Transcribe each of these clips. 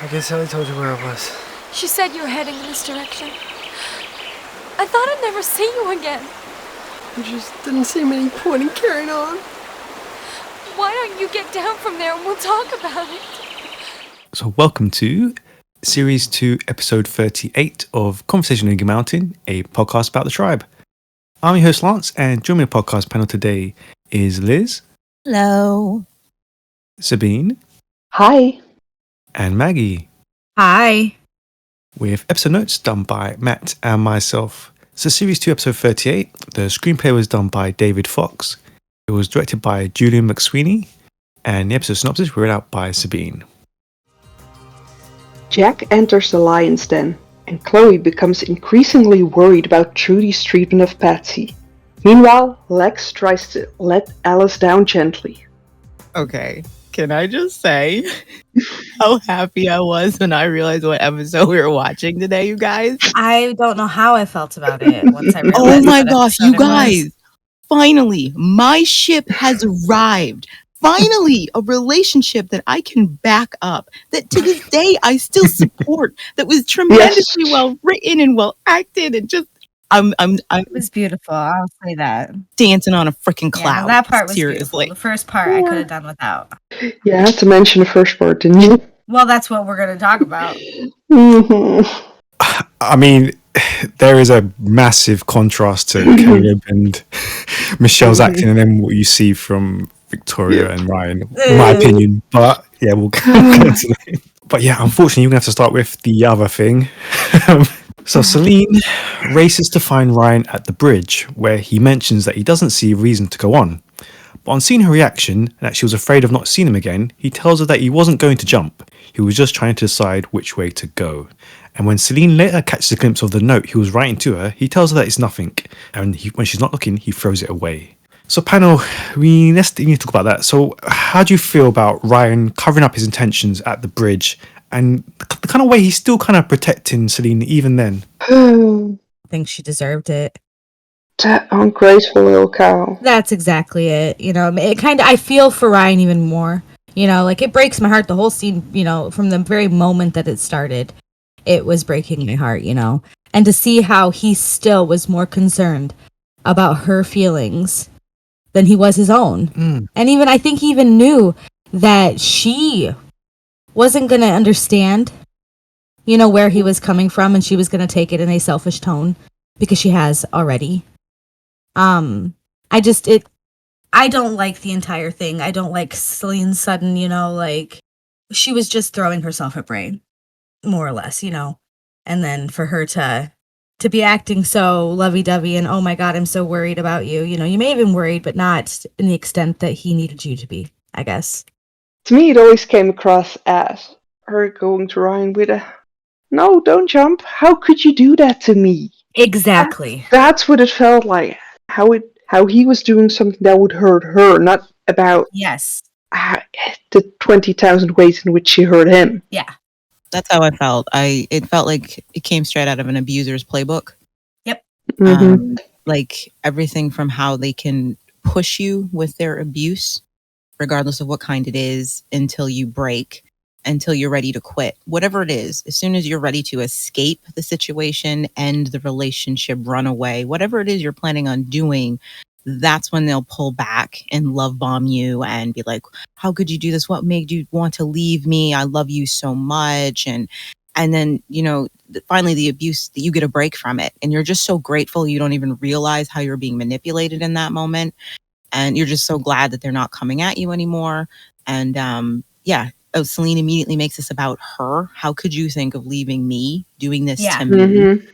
I guess Ellie told you where I was. She said you were heading in this direction. I thought I'd never see you again. There just didn't seem any point in carrying on. Why don't you get down from there and we'll talk about it? So welcome to Series 2, Episode 38 of Conversation on Eagle Mountain, a podcast about the tribe. I'm your host Lance, and joining me on the podcast panel today is Liz. Hello. Sabine. Hi. And Maggie. Hi. With episode notes done by Matt and myself. So Series 2, Episode 38, the screenplay was done by David Fox. It was directed by Julian McSweeney, and the episode synopsis were read out by Sabine. Jack enters the lion's den, and Chloe becomes increasingly worried about Trudy's treatment of Patsy. Meanwhile, Lex tries to let Alice down gently. Okay, can I just say how happy I was when I realized what episode we were watching today, you guys? I don't know how I felt about it once I realized. Oh my what gosh, episode you it was. guys! Finally, my ship has arrived. Finally, a relationship that I can back up, that to this day I still support, that was tremendously well written and well acted, and just I'm It was beautiful. I'll say that. dancing on a freaking cloud. Yeah, that part was seriously. beautiful. The first part I could have done without. You had to mention the first part, didn't you? Well, that's what we're going to talk about. I mean, there is a massive contrast to Caleb and Michelle's acting, and then what you see from Victoria and Ryan, in my opinion. But yeah, we'll get into that. But yeah, unfortunately, you're going to have to start with the other thing. So Celine races to find Ryan at the bridge, where he mentions that he doesn't see a reason to go on. But on seeing her reaction, and that she was afraid of not seeing him again, he tells her that he wasn't going to jump. He was just trying to decide which way to go. And when Celine later catches a glimpse of the note he was writing to her, he tells her that it's nothing. And when she's not looking, he throws it away. So panel, we need to talk about that. So how do you feel about Ryan covering up his intentions at the bridge, and the kind of way he's still kind of protecting Celine even then? I think she deserved it. That ungrateful little cow. That's exactly it. You know, I feel for Ryan even more. You know, like it breaks my heart. The whole scene, you know, from the very moment that it started, it was breaking my heart, you know. And to see how he still was more concerned about her feelings than he was his own. And even, I think he even knew that she wasn't going to understand, you know, where he was coming from, and she was going to take it in a selfish tone because she has already. I don't like the entire thing. I don't like Celine's sudden, you know, like she was just throwing herself at Brain, more or less, you know. And then for her to be acting so lovey-dovey and, oh my God, I'm so worried about you. You know, you may have been worried, but not in the extent that he needed you to be, I guess. To me, it always came across as her going to Ryan with a, "No, don't jump. How could you do that to me?" Exactly. That's what it felt like. How he was doing something that would hurt her, not about Yes. the 20,000 ways in which she hurt him. Yeah. That's how I felt. It felt like it came straight out of an abuser's playbook. Yep. Like everything from how they can push you with their abuse, regardless of what kind it is, until you break, until you're ready to quit. Whatever it is, as soon as you're ready to escape the situation, end the relationship, run away, whatever it is you're planning on doing, that's when they'll pull back and love bomb you and be like, how could you do this? What made you want to leave me? I love you so much. And then, you know, finally the abuse, that you get a break from it. And you're just so grateful you don't even realize how you're being manipulated in that moment. And you're just so glad that they're not coming at you anymore. And Celine immediately makes this about her. How could you think of leaving me, doing this to me?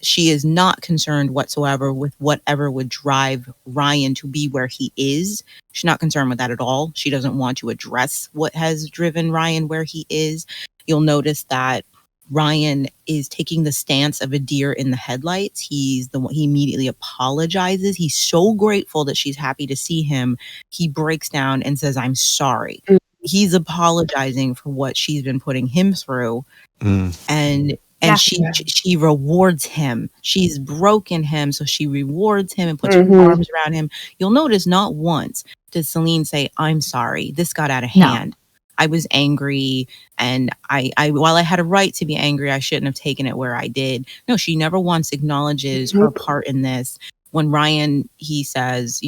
She is not concerned whatsoever with whatever would drive Ryan to be where he is. She's not concerned with that at all. She doesn't want to address what has driven Ryan where he is. You'll notice that Ryan is taking the stance of a deer in the headlights. He immediately apologizes. He's so grateful that she's happy to see him. He breaks down and says, "I'm sorry." He's apologizing for what she's been putting him through. And she rewards him. She's broken him, so she rewards him and puts her arms around him. You'll notice not once does Celine say, "I'm sorry, this got out of hand." I was angry, and I while I had a right to be angry, I shouldn't have taken it where I did. No, she never once acknowledges her Nope. part in this. When Ryan, he says,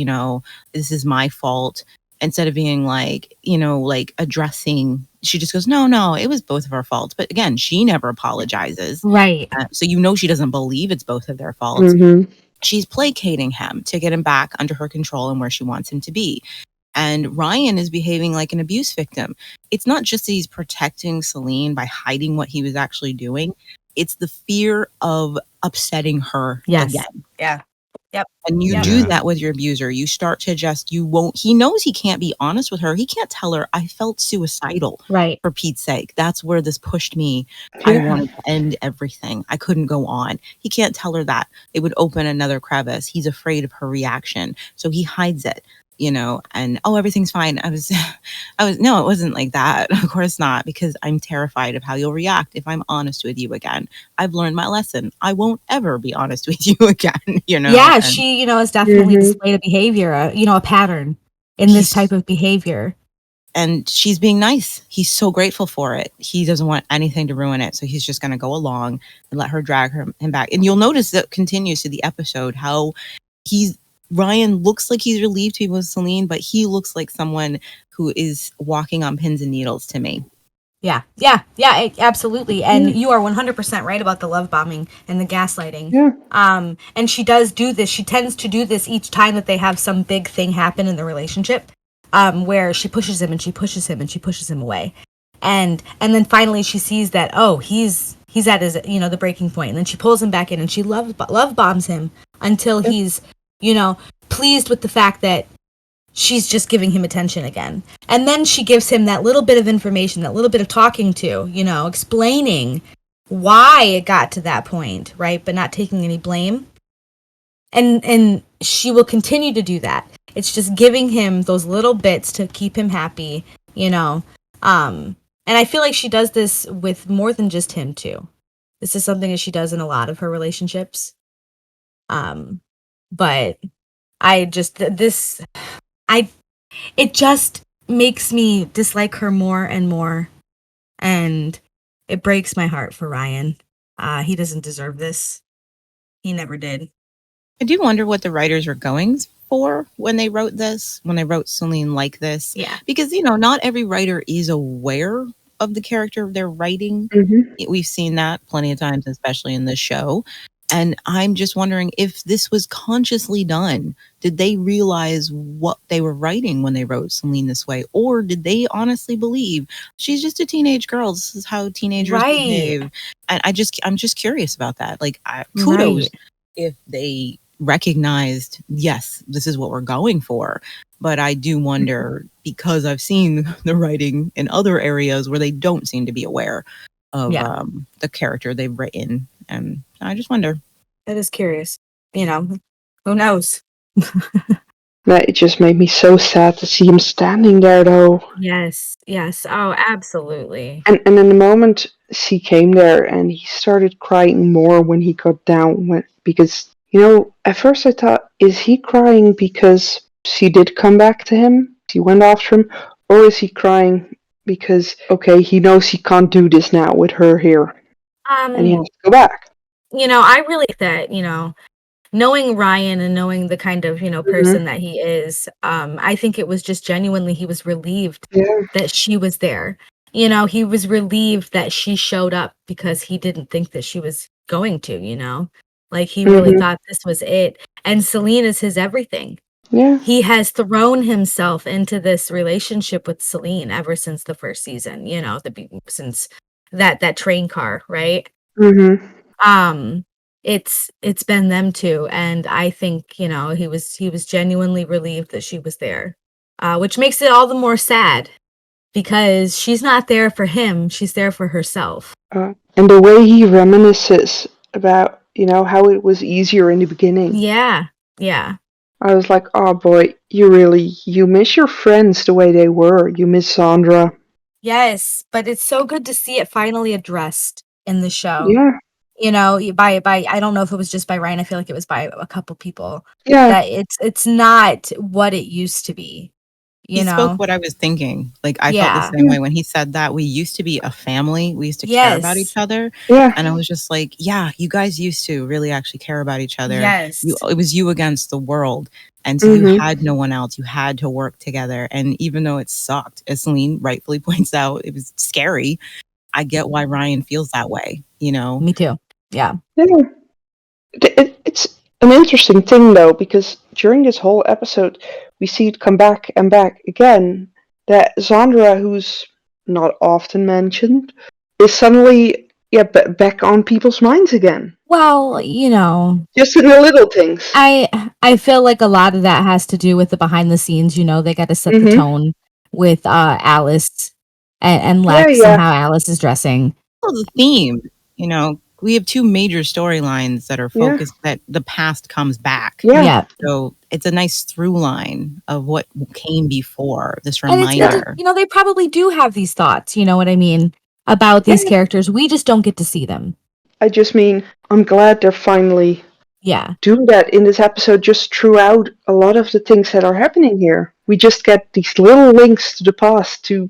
this is my fault, instead of being like, like addressing, she just goes, no, it was both of our faults. But again, she never apologizes. Right. So she doesn't believe it's both of their faults. Mm-hmm. She's placating him to get him back under her control and where she wants him to be. And Ryan is behaving like an abuse victim. It's not just that he's protecting Celine by hiding what he was actually doing. It's the fear of upsetting her again. Yeah. Yep. And you Yep. do Yeah. that with your abuser. You start to he knows he can't be honest with her. He can't tell her, I felt suicidal, Right. for Pete's sake. That's where this pushed me. I Yeah. wanted to end everything. I couldn't go on. He can't tell her that. It would open another crevice. He's afraid of her reaction. So he hides it, and everything's fine. No, it wasn't like that. Of course not, because I'm terrified of how you'll react if I'm honest with you again. I've learned my lesson. I won't ever be honest with you again, Yeah, and she, has definitely Mhm. displayed a behavior, a pattern in this He's- type of behavior. and she's being nice. He's so grateful for it. He doesn't want anything to ruin it. So he's just going to go along and let her drag him back. And you'll notice that continues to the episode how Ryan looks like he's relieved to be with Celine, but he looks like someone who is walking on pins and needles to me. Yeah, absolutely. And you are 100% right about the love bombing and the gaslighting. Yeah. And she does do this. She tends to do this each time that they have some big thing happen in the relationship, where she pushes him and she pushes him and she pushes him away. And then finally she sees that, he's at his, the breaking point. And then she pulls him back in and she love bombs him until he's, pleased with the fact that she's just giving him attention again. And then she gives him that little bit of information, that little bit of talking to, explaining why it got to that point, right? But not taking any blame. And she will continue to do that. It's just giving him those little bits to keep him happy, And I feel like she does this with more than just him too. This is something that she does in a lot of her relationships. But it just makes me dislike her more and more, and it breaks my heart for Ryan. He doesn't deserve this. He never did. I do wonder what the writers were going for when they wrote this, when they wrote Celine like this. Yeah. Because, not every writer is aware of the character they're writing. Mm-hmm. We've seen that plenty of times, especially in this show. And I'm just wondering if this was consciously done. Did they realize what they were writing when they wrote Celine this way? Or did they honestly believe she's just a teenage girl? This is how teenagers behave. And I'm just curious about that. Like, kudos if they recognized, yes, this is what we're going for. But I do wonder, because I've seen the writing in other areas where they don't seem to be aware of the character they've written. And I just wonder. That is curious. Who knows? It just made me so sad to see him standing there, though. Yes. Oh, absolutely. And in the moment she came there, and he started crying more when he got down, because at first I thought, is he crying because she did come back to him? She went after him, or is he crying because he knows he can't do this now with her here, and he has to go back? I really think that knowing Ryan and knowing the kind of person that he is, I think it was just genuinely he was relieved that she was there. He was relieved that she showed up, because he didn't think that she was going to. Like, he really thought this was it. And Celine is his everything. Yeah. He has thrown himself into this relationship with Celine ever since the first season. Since that train car, right? It's been them two, and I think he was genuinely relieved that she was there, which makes it all the more sad, because she's not there for him, she's there for herself. And the way he reminisces about how it was easier in the beginning. Yeah. I was like, oh boy, you miss your friends the way they were. You miss Sandra. Yes, but it's so good to see it finally addressed in the show. Yeah. By I don't know if it was just by Ryan, I feel like it was by a couple people. Yeah. That it's not what it used to be. You he know, spoke what I was thinking. Like, I felt Yeah. the same way when he said that. We used to be a family. We used to care about Yes. each other. Yeah. And I was just like, yeah, you guys used to really actually care about each other. Yes. It was you against the world. And so you had no one else. You had to work together. And even though it sucked, as Celine rightfully points out, it was scary. I get why Ryan feels that way, you know? Me too. Yeah. Yeah. It's an interesting thing, though, because during this whole episode, we see it come back and back again that Zandra, who's not often mentioned, is suddenly back on people's minds again. Well, you know, Just in the little things. I feel like a lot of that has to do with the behind the scenes. You know, they got to set the tone with Alice and Lex and how Alice is dressing. Well, the theme, you know, we have two major storylines that are focused that the past comes back. Yeah. So it's a nice through line of what came before, this And it's good reminder. to, you know, they probably do have these thoughts, you know what I mean, about these characters. We just don't get to see them. I just mean, I'm glad they're finally doing that in this episode just throughout a lot of the things that are happening here. We just get these little links to the past, to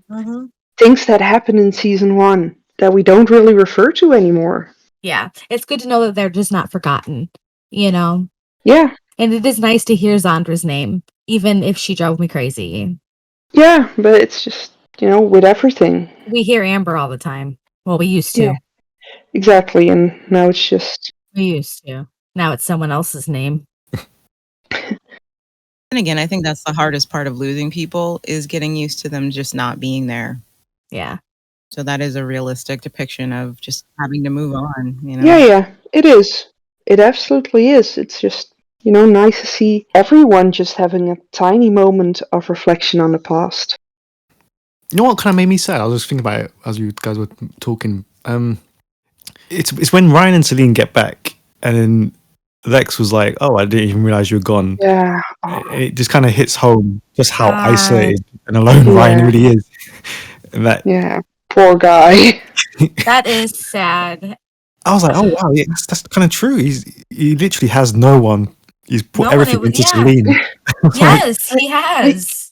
things that happened in season 1 that we don't really refer to anymore. Yeah. It's good to know that they're just not forgotten, you know? Yeah. And it is nice to hear Zandra's name, even if she drove me crazy. Yeah, but it's just, you know, with everything. We hear Amber all the time. Well, we used to. Yeah. Exactly, and now it's just... We used to. Now it's someone else's name. And again, I think that's the hardest part of losing people, is getting used to them just not being there. Yeah. So that is a realistic depiction of just having to move on, you know? Yeah, it is. It absolutely is. It's just, you know, nice to see everyone just having a tiny moment of reflection on the past. You know what kind of made me sad? I was just thinking about it as you guys were talking. It's when Ryan and Celine get back, and then Lex was like, "Oh, I didn't even realize you were gone." Yeah. It just kind of hits home just how isolated and alone Ryan really is. And that, poor guy. That is sad. I was like, "Oh wow, yeah, that's kind of true." He literally has no one. He's put everything into Celine. Yes, he has.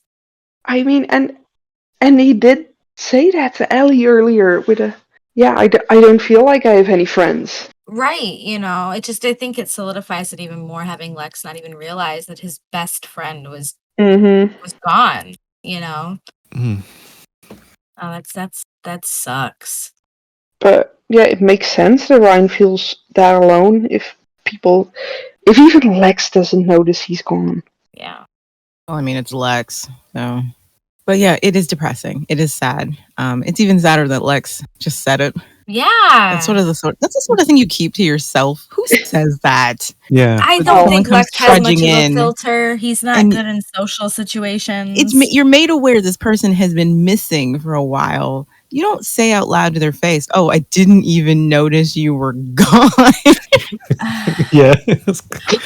I mean, and he did say that to Ellie earlier with a, I don't feel like I have any friends. Right, you know, I think it solidifies it even more, having Lex not even realize that his best friend was gone, you know? Oh, that sucks. But yeah, it makes sense that Ryan feels that alone if even Lex doesn't notice he's gone. Yeah. Well, I mean, it's Lex, so. But yeah, it is depressing. It is sad. It's even sadder that Lex just said it. Yeah. That's the sort of thing you keep to yourself. Who says that? Yeah. I don't think Lex has much of a filter. He's not good in social situations. You're made aware this person has been missing for a while. You don't say out loud to their face, "Oh, I didn't even notice you were gone." Yeah.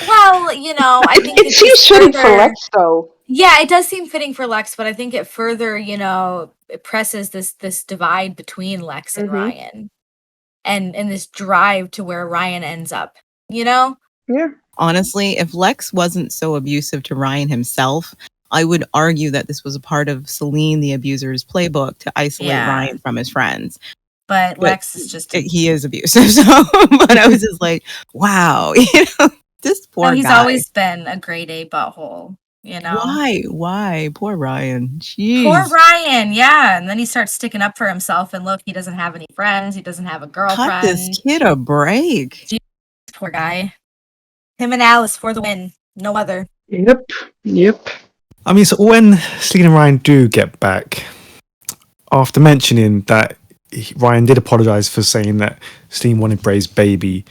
Well, you know, I think it seems fitting for Lex, though. Yeah, it does seem fitting for Lex, but I think it further, you know, it presses this divide between Lex and Ryan, and this drive to where Ryan ends up. You know? Yeah. Honestly, if Lex wasn't so abusive to Ryan himself, I would argue that this was a part of Celine the abuser's playbook to isolate Ryan from his friends. But Lex is just... He is abusive, so... But I was just like, wow, you know, this poor guy. He's always been a grade A butthole, you know? Why? Poor Ryan. Jeez. Poor Ryan, yeah. And then he starts sticking up for himself, and look, he doesn't have any friends. He doesn't have a girlfriend. Cut this kid a break. Jeez, poor guy. Him and Alice for the win. No other. Yep. I mean, so when Celine and Ryan do get back, after mentioning that Ryan did apologize for saying that Celine wanted Bray's baby,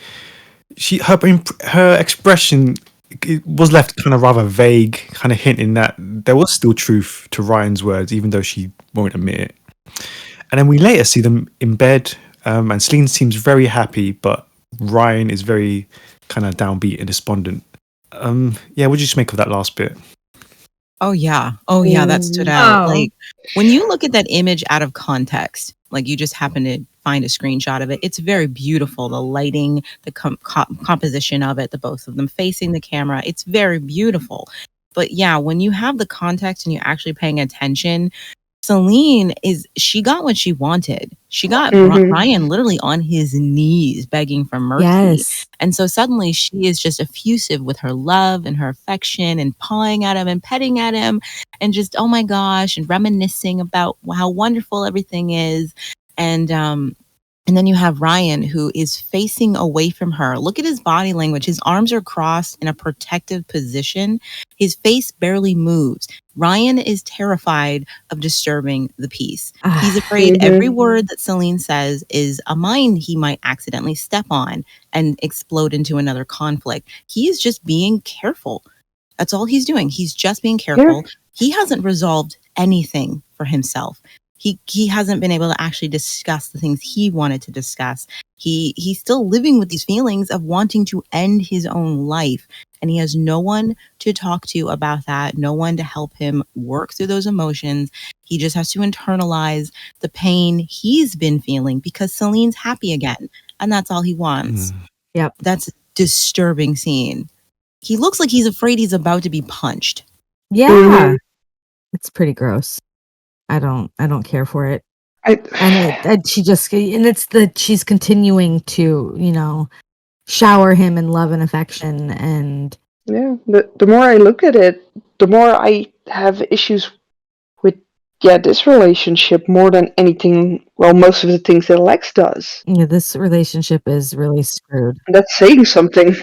her expression was left kind of rather vague, kind of hinting that there was still truth to Ryan's words, even though she won't admit it. And then we later see them in bed, and Celine seems very happy, but Ryan is very kind of downbeat and despondent. What did you make of that last bit? Oh yeah, that stood out. Like, when you look at that image out of context, like you just happen to find a screenshot of it, it's very beautiful. The lighting, the composition of it, the both of them facing the camera, it's very beautiful. But yeah, when you have the context and you're actually paying attention, Celine she got what she wanted. She got Ryan literally on his knees begging for mercy. Yes. And so suddenly she is just effusive with her love and her affection and pawing at him and petting at him and just, oh my gosh, and reminiscing about how wonderful everything is. And then you have Ryan, who is facing away from her. Look at his body language. His arms are crossed in a protective position. His face barely moves. Ryan is terrified of disturbing the peace. He's afraid every word that Celine says is a mine he might accidentally step on and explode into another conflict. He is just being careful. That's all he's doing. He's just being careful. Yeah. He hasn't resolved anything for himself. He hasn't been able to actually discuss the things he wanted to discuss. He's still living with these feelings of wanting to end his own life. And he has no one to talk to about that, no one to help him work through those emotions. He just has to internalize the pain he's been feeling because Celine's happy again. And that's all he wants. Yep. That's a disturbing scene. He looks like he's afraid he's about to be punched. Yeah. It's pretty gross. I don't care for it. She's continuing to, shower him in love and affection. And yeah, the more I look at it, the more I have issues with this relationship more than anything. Well, most of the things that Lex does. Yeah, this relationship is really screwed. That's saying something.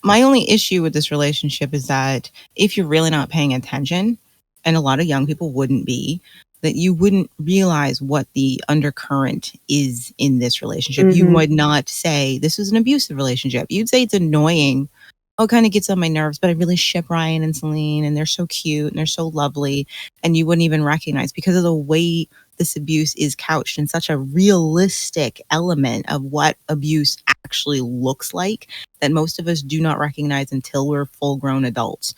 My only issue with this relationship is that if you're really not paying attention, and a lot of young people wouldn't be, that you wouldn't realize what the undercurrent is in this relationship. You would not say this is an abusive relationship. You'd say it's annoying. Oh, it kind of gets on my nerves, but I really ship Ryan and Celine, and they're so cute and they're so lovely. And you wouldn't even recognize because of the way this abuse is couched in such a realistic element of what abuse actually looks like that most of us do not recognize until we're full-grown adults.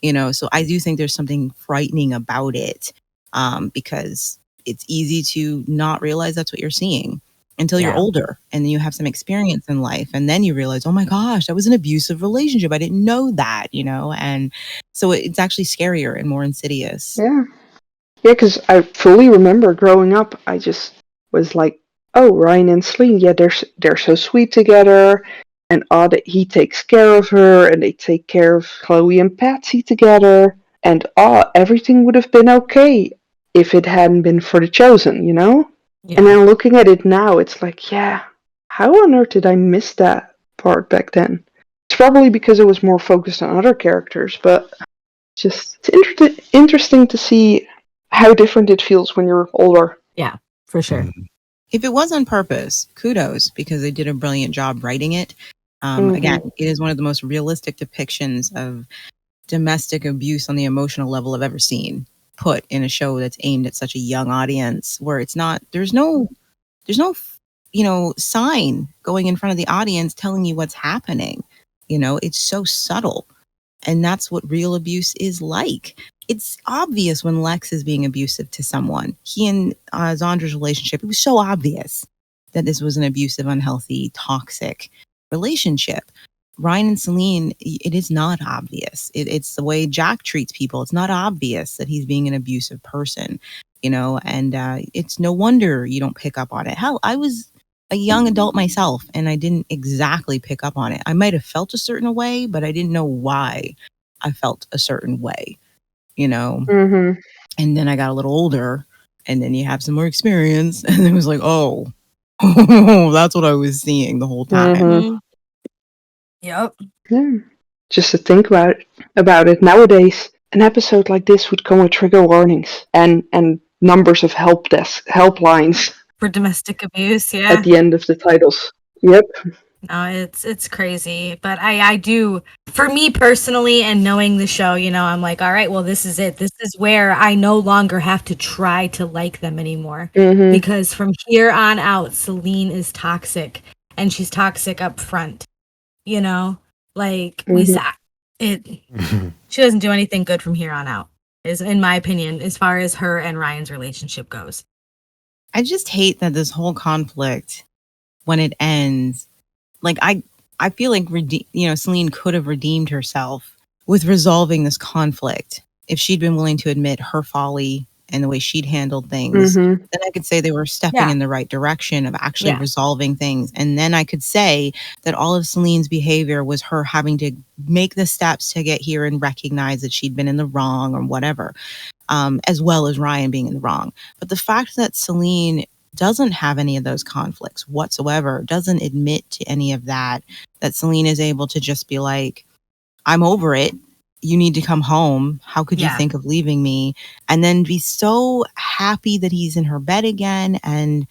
So I do think there's something frightening about it. Because it's easy to not realize that's what you're seeing until you're older and then you have some experience in life. And then you realize, oh my gosh, that was an abusive relationship. I didn't know that, and so it's actually scarier and more insidious. Yeah, because I fully remember growing up, I just was like, oh, Ryan and Celine, they're so sweet together. And that he takes care of her and they take care of Chloe and Patsy together. And everything would have been okay if it hadn't been for the Chosen, Yeah. And then looking at it now, it's like, how on earth did I miss that part back then? It's probably because it was more focused on other characters, but it's interesting to see how different it feels when you're older. Yeah, for sure. If it was on purpose, kudos, because they did a brilliant job writing it. Again, it is one of the most realistic depictions of domestic abuse on the emotional level I've ever seen put in a show that's aimed at such a young audience, where it's not, there's no sign going in front of the audience telling you what's happening. It's so subtle. And that's what real abuse is like. It's obvious when Lex is being abusive to someone. He and Zondra's relationship, it was so obvious that this was an abusive, unhealthy, toxic relationship. Ryan and Celine, it is not obvious. It's the way Jack treats people. It's not obvious that he's being an abusive person, and it's no wonder you don't pick up on it. Hell, I was a young adult myself and I didn't exactly pick up on it. I might have felt a certain way, but I didn't know why I felt a certain way, And then I got a little older and then you have some more experience and it was like, oh, that's what I was seeing the whole time. Yep. Yeah. Just to think about it nowadays, an episode like this would come with trigger warnings and numbers of helplines for domestic abuse. Yeah. At the end of the titles. Yep. No, it's crazy, but I do, for me personally, and knowing the show, I'm like, all right, well, this is it. This is where I no longer have to try to like them anymore, because from here on out, Celine is toxic, and she's toxic up front. We saw it. She doesn't do anything good from here on out, is in my opinion, as far as her and Ryan's relationship goes. I just hate that this whole conflict, when it ends, I feel like Celine could have redeemed herself with resolving this conflict. If she'd been willing to admit her folly and the way she'd handled things, then I could say they were stepping in the right direction of actually resolving things. And then I could say that all of Celine's behavior was her having to make the steps to get here and recognize that she'd been in the wrong or whatever, as well as Ryan being in the wrong. But the fact that Celine doesn't have any of those conflicts whatsoever, doesn't admit to any of that Celine is able to just be like, I'm over it. You need to come home. How could you think of leaving me? And then be so happy that he's in her bed again and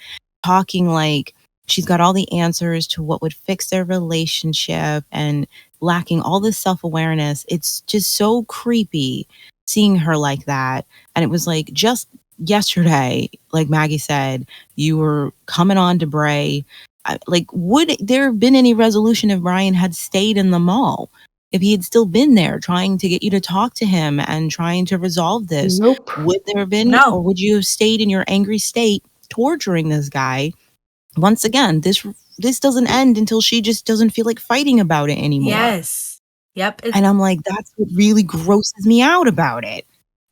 talking like she's got all the answers to what would fix their relationship and lacking all this self-awareness. It's just so creepy seeing her like that. And it was like just yesterday, like Maggie said, you were coming on to Bray. Like, would there have been any resolution if Ryan had stayed in the mall? If he had still been there trying to get you to talk to him and trying to resolve this, would there have been, or would you have stayed in your angry state torturing this guy? Once again, this doesn't end until she just doesn't feel like fighting about it anymore. Yes. Yep. And I'm like, that's what really grosses me out about it.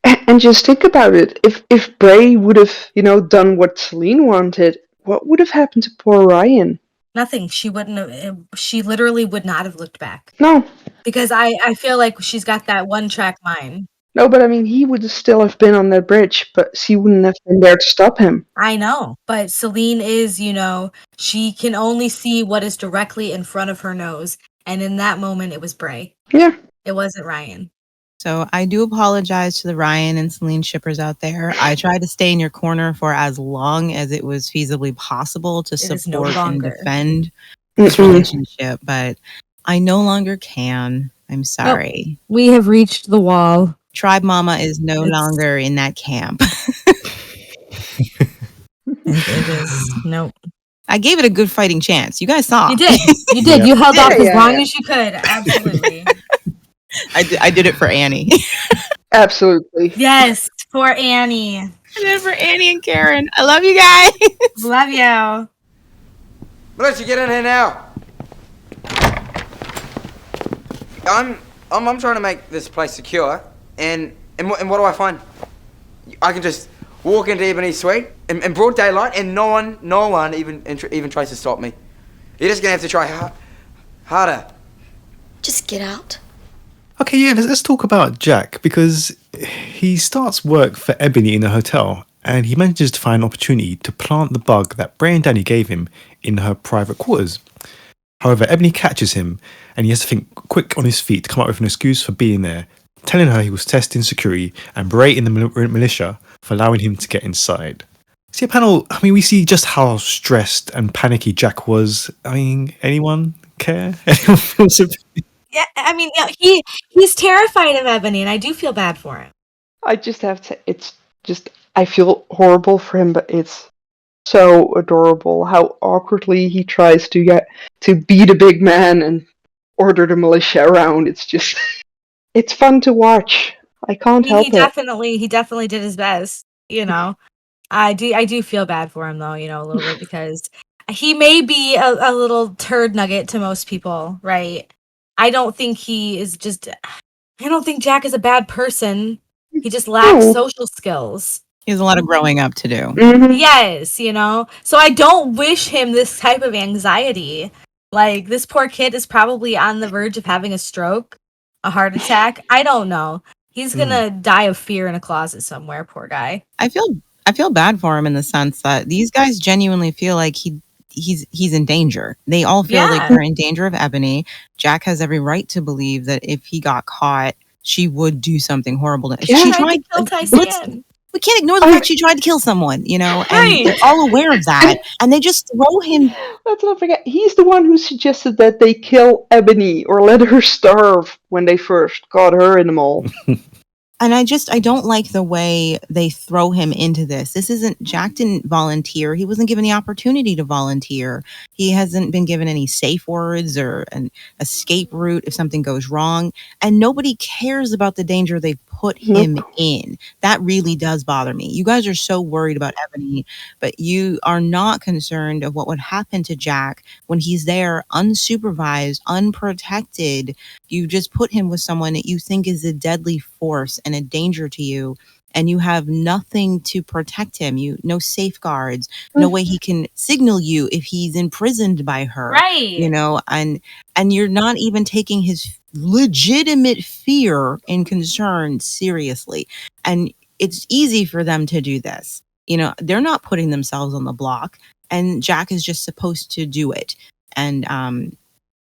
And just think about it. If Bray would have, done what Celine wanted, what would have happened to poor Ryan? Nothing. She wouldn't have. She literally would not have looked back. No. Because I feel like she's got that one-track mind. No, but I mean, he would still have been on that bridge, but she wouldn't have been there to stop him. I know. But Celine is, she can only see what is directly in front of her nose. And in that moment, it was Bray. Yeah. It wasn't Ryan. So I do apologize to the Ryan and Celine shippers out there. I tried to stay in your corner for as long as it was feasibly possible to support and defend this relationship, but I no longer can. I'm sorry. Nope. We have reached the wall. Tribe Mama is no longer in that camp. It is. Nope. I gave it a good fighting chance. You guys saw. You did. You did. Yeah. You held off as long as you could. Absolutely. I did it for Annie. Absolutely. Yes, for Annie. I did it for Annie and Karen. I love you guys. Love you. Let's you get in here now. I'm trying to make this place secure, and what do I find? I can just walk into Ebony's suite in broad daylight, and no one even tries to stop me. You're just gonna have to try harder. Just get out. Okay, yeah, let's talk about Jack, because he starts work for Ebony in a hotel, and he manages to find an opportunity to plant the bug that Bray and Danny gave him in her private quarters. However, Ebony catches him, and he has to think quick on his feet to come up with an excuse for being there, telling her he was testing security and berating the militia for allowing him to get inside. See a panel, we see just how stressed and panicky Jack was. Anyone care? Anyone feel so... Yeah, he's terrified of Ebony, and I do feel bad for him. I just have to, I feel horrible for him, but it's so adorable how awkwardly he tries to get to be the big man and order the militia around. It's just, it's fun to watch. I can't help it. He definitely did his best, I do feel bad for him, though, a little bit, because he may be a little turd nugget to most people, right? I don't think Jack is a bad person. He just lacks social skills. He has a lot of growing up to do. Mm-hmm. Yes, So I don't wish him this type of anxiety. Like, this poor kid is probably on the verge of having a stroke, a heart attack. I don't know. He's gonna die of fear in a closet somewhere, poor guy. I feel bad for him in the sense that these guys genuinely feel like he's in danger. They all feel like they're in danger of Ebony. Jack has every right to believe that if he got caught, she would do something horrible. She tried to kill Tyson. We can't ignore the fact she tried to kill someone, and they're all aware of that, and they just throw him. Let's not forget, he's the one who suggested that they kill Ebony or let her starve when they first got her in the mall. And I don't like the way they throw him into this. Jack didn't volunteer. He wasn't given the opportunity to volunteer. He hasn't been given any safe words or an escape route if something goes wrong. And nobody cares about the danger they've put him in. That really does bother me. You guys are so worried about Ebony, but you are not concerned of what would happen to Jack when he's there unsupervised, unprotected. You just put him with someone that you think is a deadly force and a danger to you, and you have nothing to protect him. No safeguards, no way he can signal you if he's imprisoned by her. Right. And you're not even taking his legitimate fear and concern seriously. And it's easy for them to do this. They're not putting themselves on the block, and Jack is just supposed to do it. And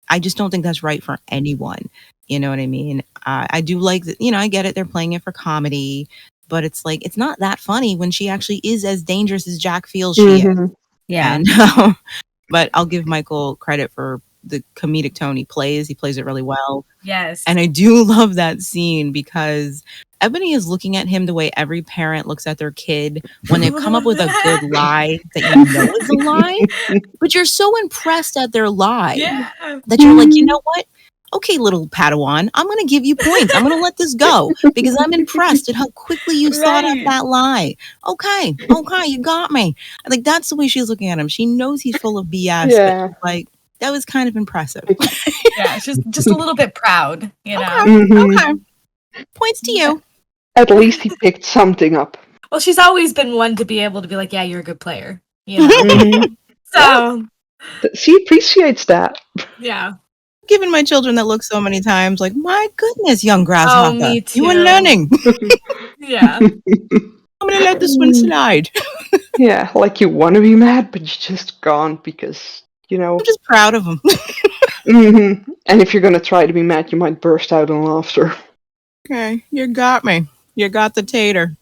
I just don't think that's right for anyone. You know what I mean? I do like that. I get it. They're playing it for comedy, but it's like, it's not that funny when she actually is as dangerous as Jack feels she is. Yeah. And, but I'll give Michael credit for the comedic tone he plays. He plays it really well. Yes. And I do love that scene because Ebony is looking at him the way every parent looks at their kid when they've come up with a good lie that you know is a lie, but you're so impressed at their lie that you're like, you know what? Okay, little Padawan, I'm going to give you points. I'm going to let this go because I'm impressed at how quickly you thought up that lie. Okay, you got me. I think that's the way she's looking at him. She knows he's full of BS, but she's like, that was kind of impressive. Yeah, she's just a little bit proud, Okay. Points to you. At least he picked something up. Well, she's always been one to be able to be like, yeah, you're a good player. So she appreciates that. Yeah. Given my children that look so many times, like, my goodness, young grasshopper, me too. you were learning. Yeah. I'm going to let this one slide. Yeah, like you want to be mad, but you just can't because, I'm just proud of him. And if you're going to try to be mad, you might burst out in laughter. Okay, you got me. You got the tater.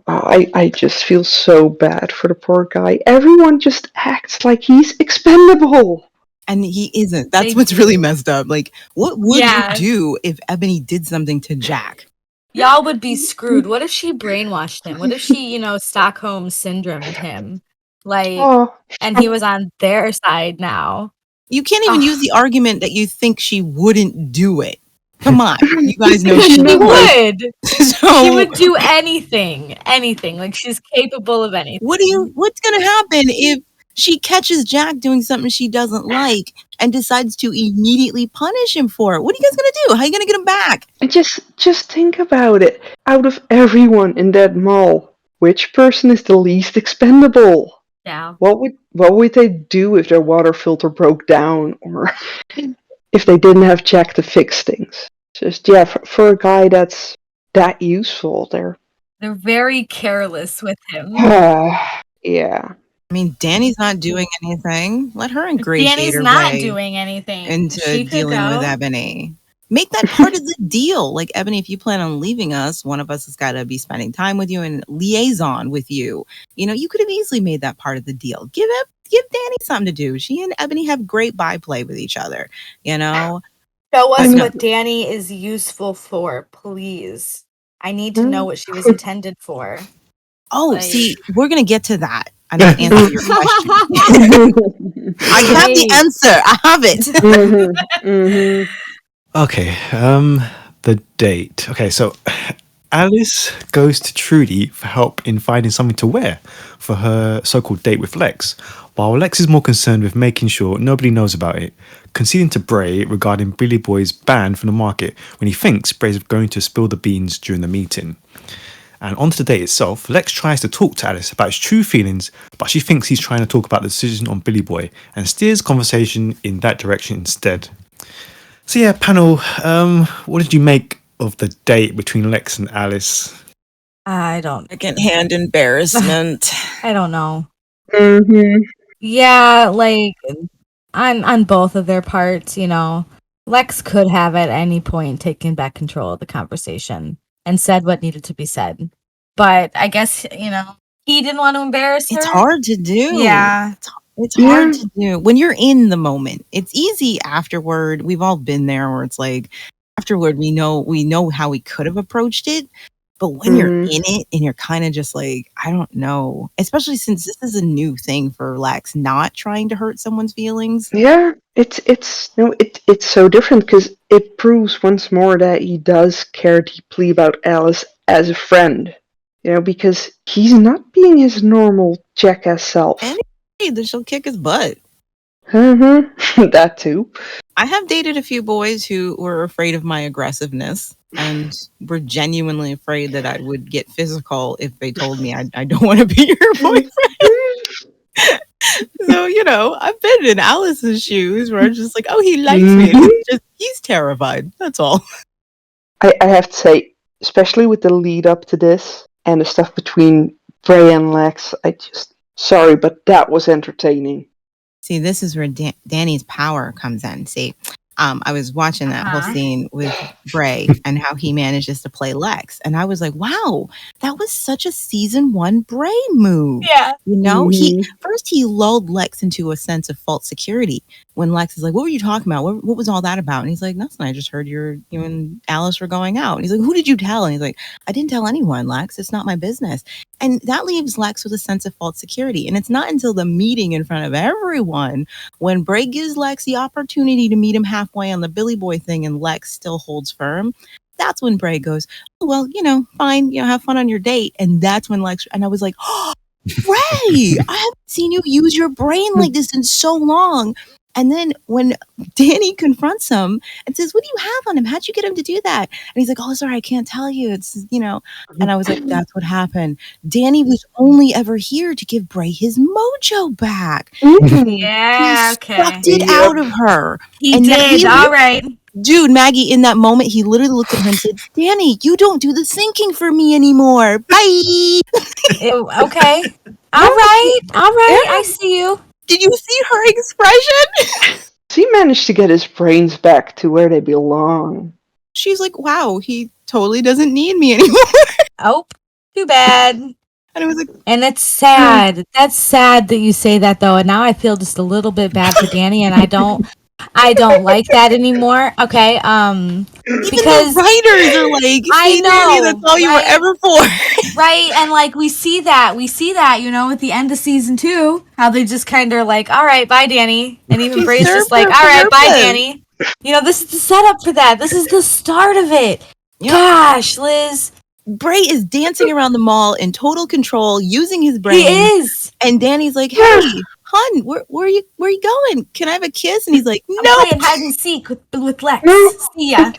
I just feel so bad for the poor guy. Everyone just acts like he's expendable. And he isn't. That's what's really messed up. Like, what would you do if Ebony did something to Jack? Y'all would be screwed. What if she brainwashed him? What if she, Stockholm syndromed him? And he was on their side now. You can't even use the argument that you think she wouldn't do it. Come on. You guys know she would. She would do anything. Anything. Like, she's capable of anything. What's going to happen if she catches Jack doing something she doesn't like and decides to immediately punish him for it? What are you guys going to do? How are you going to get him back? And just think about it. Out of everyone in that mall, which person is the least expendable? Yeah. What would they do if their water filter broke down, or if they didn't have Jack to fix things? Just for a guy that's that useful, they're very careless with him. Yeah. I mean, Danny's not doing anything. Let her ingratiate Danny's her not way doing anything into dealing with Ebony. Make that part of the deal. Like, Ebony, if you plan on leaving us, one of us has got to be spending time with you and liaison with you. You could have easily made that part of the deal. Give Danny something to do. She and Ebony have great byplay with each other. Show us what Danny is useful for, please. I need to know what she was intended for. Oh, see, we're going to get to that. I'm going to answer your question. I have the answer. I have it. Okay, the date. Okay, so Alice goes to Trudy for help in finding something to wear for her so-called date with Lex, while Lex is more concerned with making sure nobody knows about it, conceding to Bray regarding Billy Boy's ban from the market when he thinks Bray's going to spill the beans during the meeting. And onto the date itself, Lex tries to talk to Alice about his true feelings, but she thinks he's trying to talk about the decision on Billy Boy and steers conversation in that direction instead. So yeah, panel, what did you make of the date between Lex and Alice? I don't. Second-hand embarrassment. I don't know. Mm-hmm. Yeah, like on both of their parts, Lex could have at any point taken back control of the conversation and said what needed to be said. But I guess, he didn't want to embarrass her. It's hard to do. Yeah. It's hard to do when you're in the moment. It's easy afterward. We've all been there where it's like afterward we know how we could have approached it, But when you're Mhm. in it and you're kind of just like, I don't know, especially since this is a new thing for Lex, not trying to hurt someone's feelings. Yeah, it's so different because it proves once more that he does care deeply about Alice as a friend. Because he's not being his normal jackass self. And that she'll kick his butt. That too. I have dated a few boys who were afraid of my aggressiveness and were genuinely afraid that I would get physical if they told me I don't want to be your boyfriend. So, I've been in Alice's shoes where I'm just like, oh, he likes me. And he's terrified. That's all. I have to say, especially with the lead up to this and the stuff between Bray and Lex, sorry, but that was entertaining. See, this is where Danny's power comes in. See, I was watching that whole scene with Bray and how he manages to play Lex. And I was like, wow, that was such a season 1 Bray move. Yeah. He lulled Lex into a sense of false security when Lex is like, what were you talking about? What was all that about? And he's like, nothing. I just heard you and Alice were going out. And he's like, who did you tell? And he's like, I didn't tell anyone, Lex. It's not my business. And that leaves Lex with a sense of false security. And it's not until the meeting in front of everyone when Bray gives Lex the opportunity to meet him halfway on the Billy Boy thing and Lex still holds firm. That's when Bray goes, oh, well, fine, have fun on your date. And that's when Lex, and I was like, oh, Bray, I haven't seen you use your brain like this in so long. And then when Danny confronts him and says, what do you have on him? How'd you get him to do that? And he's like, oh, sorry, I can't tell you. It's, and I was like, that's what happened. Danny was only ever here to give Bray his mojo back. Yeah, okay. He sucked it out of her. He did. All right. Dude, Maggie, in that moment, he literally looked at her and said, Danny, you don't do the thinking for me anymore. Bye. Okay. All right. I see you. Did you see her expression? He managed to get his brains back to where they belong. She's like, wow, he totally doesn't need me anymore. Oh, too bad. And it was like, and it's sad. That's sad that you say that, though. And now I feel just a little bit bad for Danny, and I don't like that anymore. Okay. Because the writers are like, I know, Danny, that's all you were ever for. Right. And like we see that, at the end of season 2, how they just kind of like, all right, bye, Danny. And even Bray's just like, all right, bye, Danny. This is the setup for that. This is the start of it. Yep. Gosh, Liz. Bray is dancing around the mall in total control, using his brain. He is. And Danny's like, hey, hon, where are you going? Can I have a kiss? And he's like, no. I'm playing hide and seek with Lex. See ya.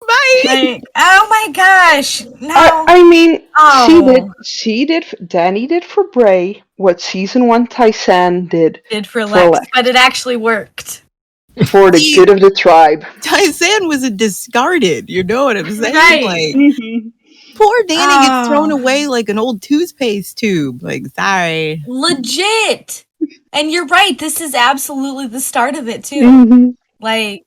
Bye. Like, oh my gosh. No. I mean, Danny did for Bray what season 1 Tyson did for Lex, but it actually worked. For the good of the tribe. Tyson was a discarded, you know what I'm saying? Right. Like, poor Danny gets thrown away like an old toothpaste tube. Like, sorry. Legit. And you're right. This is absolutely the start of it, too. Mm-hmm. Like,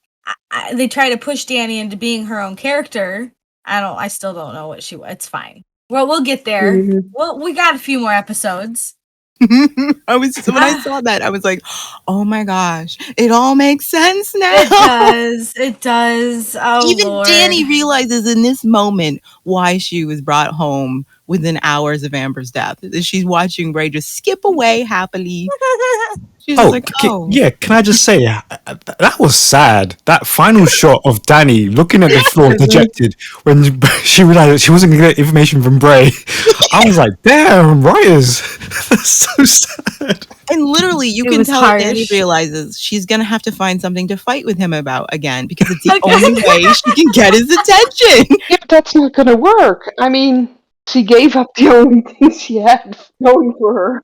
they try to push Danny into being her own character. I still don't know what it's fine. Well, we'll get there. Mm-hmm. Well, we got a few more episodes. When I saw that, I was like, oh my gosh, it all makes sense now. It does. Oh, even Lord. Danny realizes in this moment why she was brought home within hours of Amber's death. She's watching Bray just skip away happily. She's like, can I just say, that was sad. That final shot of Danny looking at the floor dejected when she realized that she wasn't going to get information from Bray. I was like, damn, writers. That's so sad. And literally, you can tell Danny realizes she's going to have to find something to fight with him about again, because it's the only way she can get his attention. Yeah, but that's not going to work. I mean, she gave up the only thing she had going for her.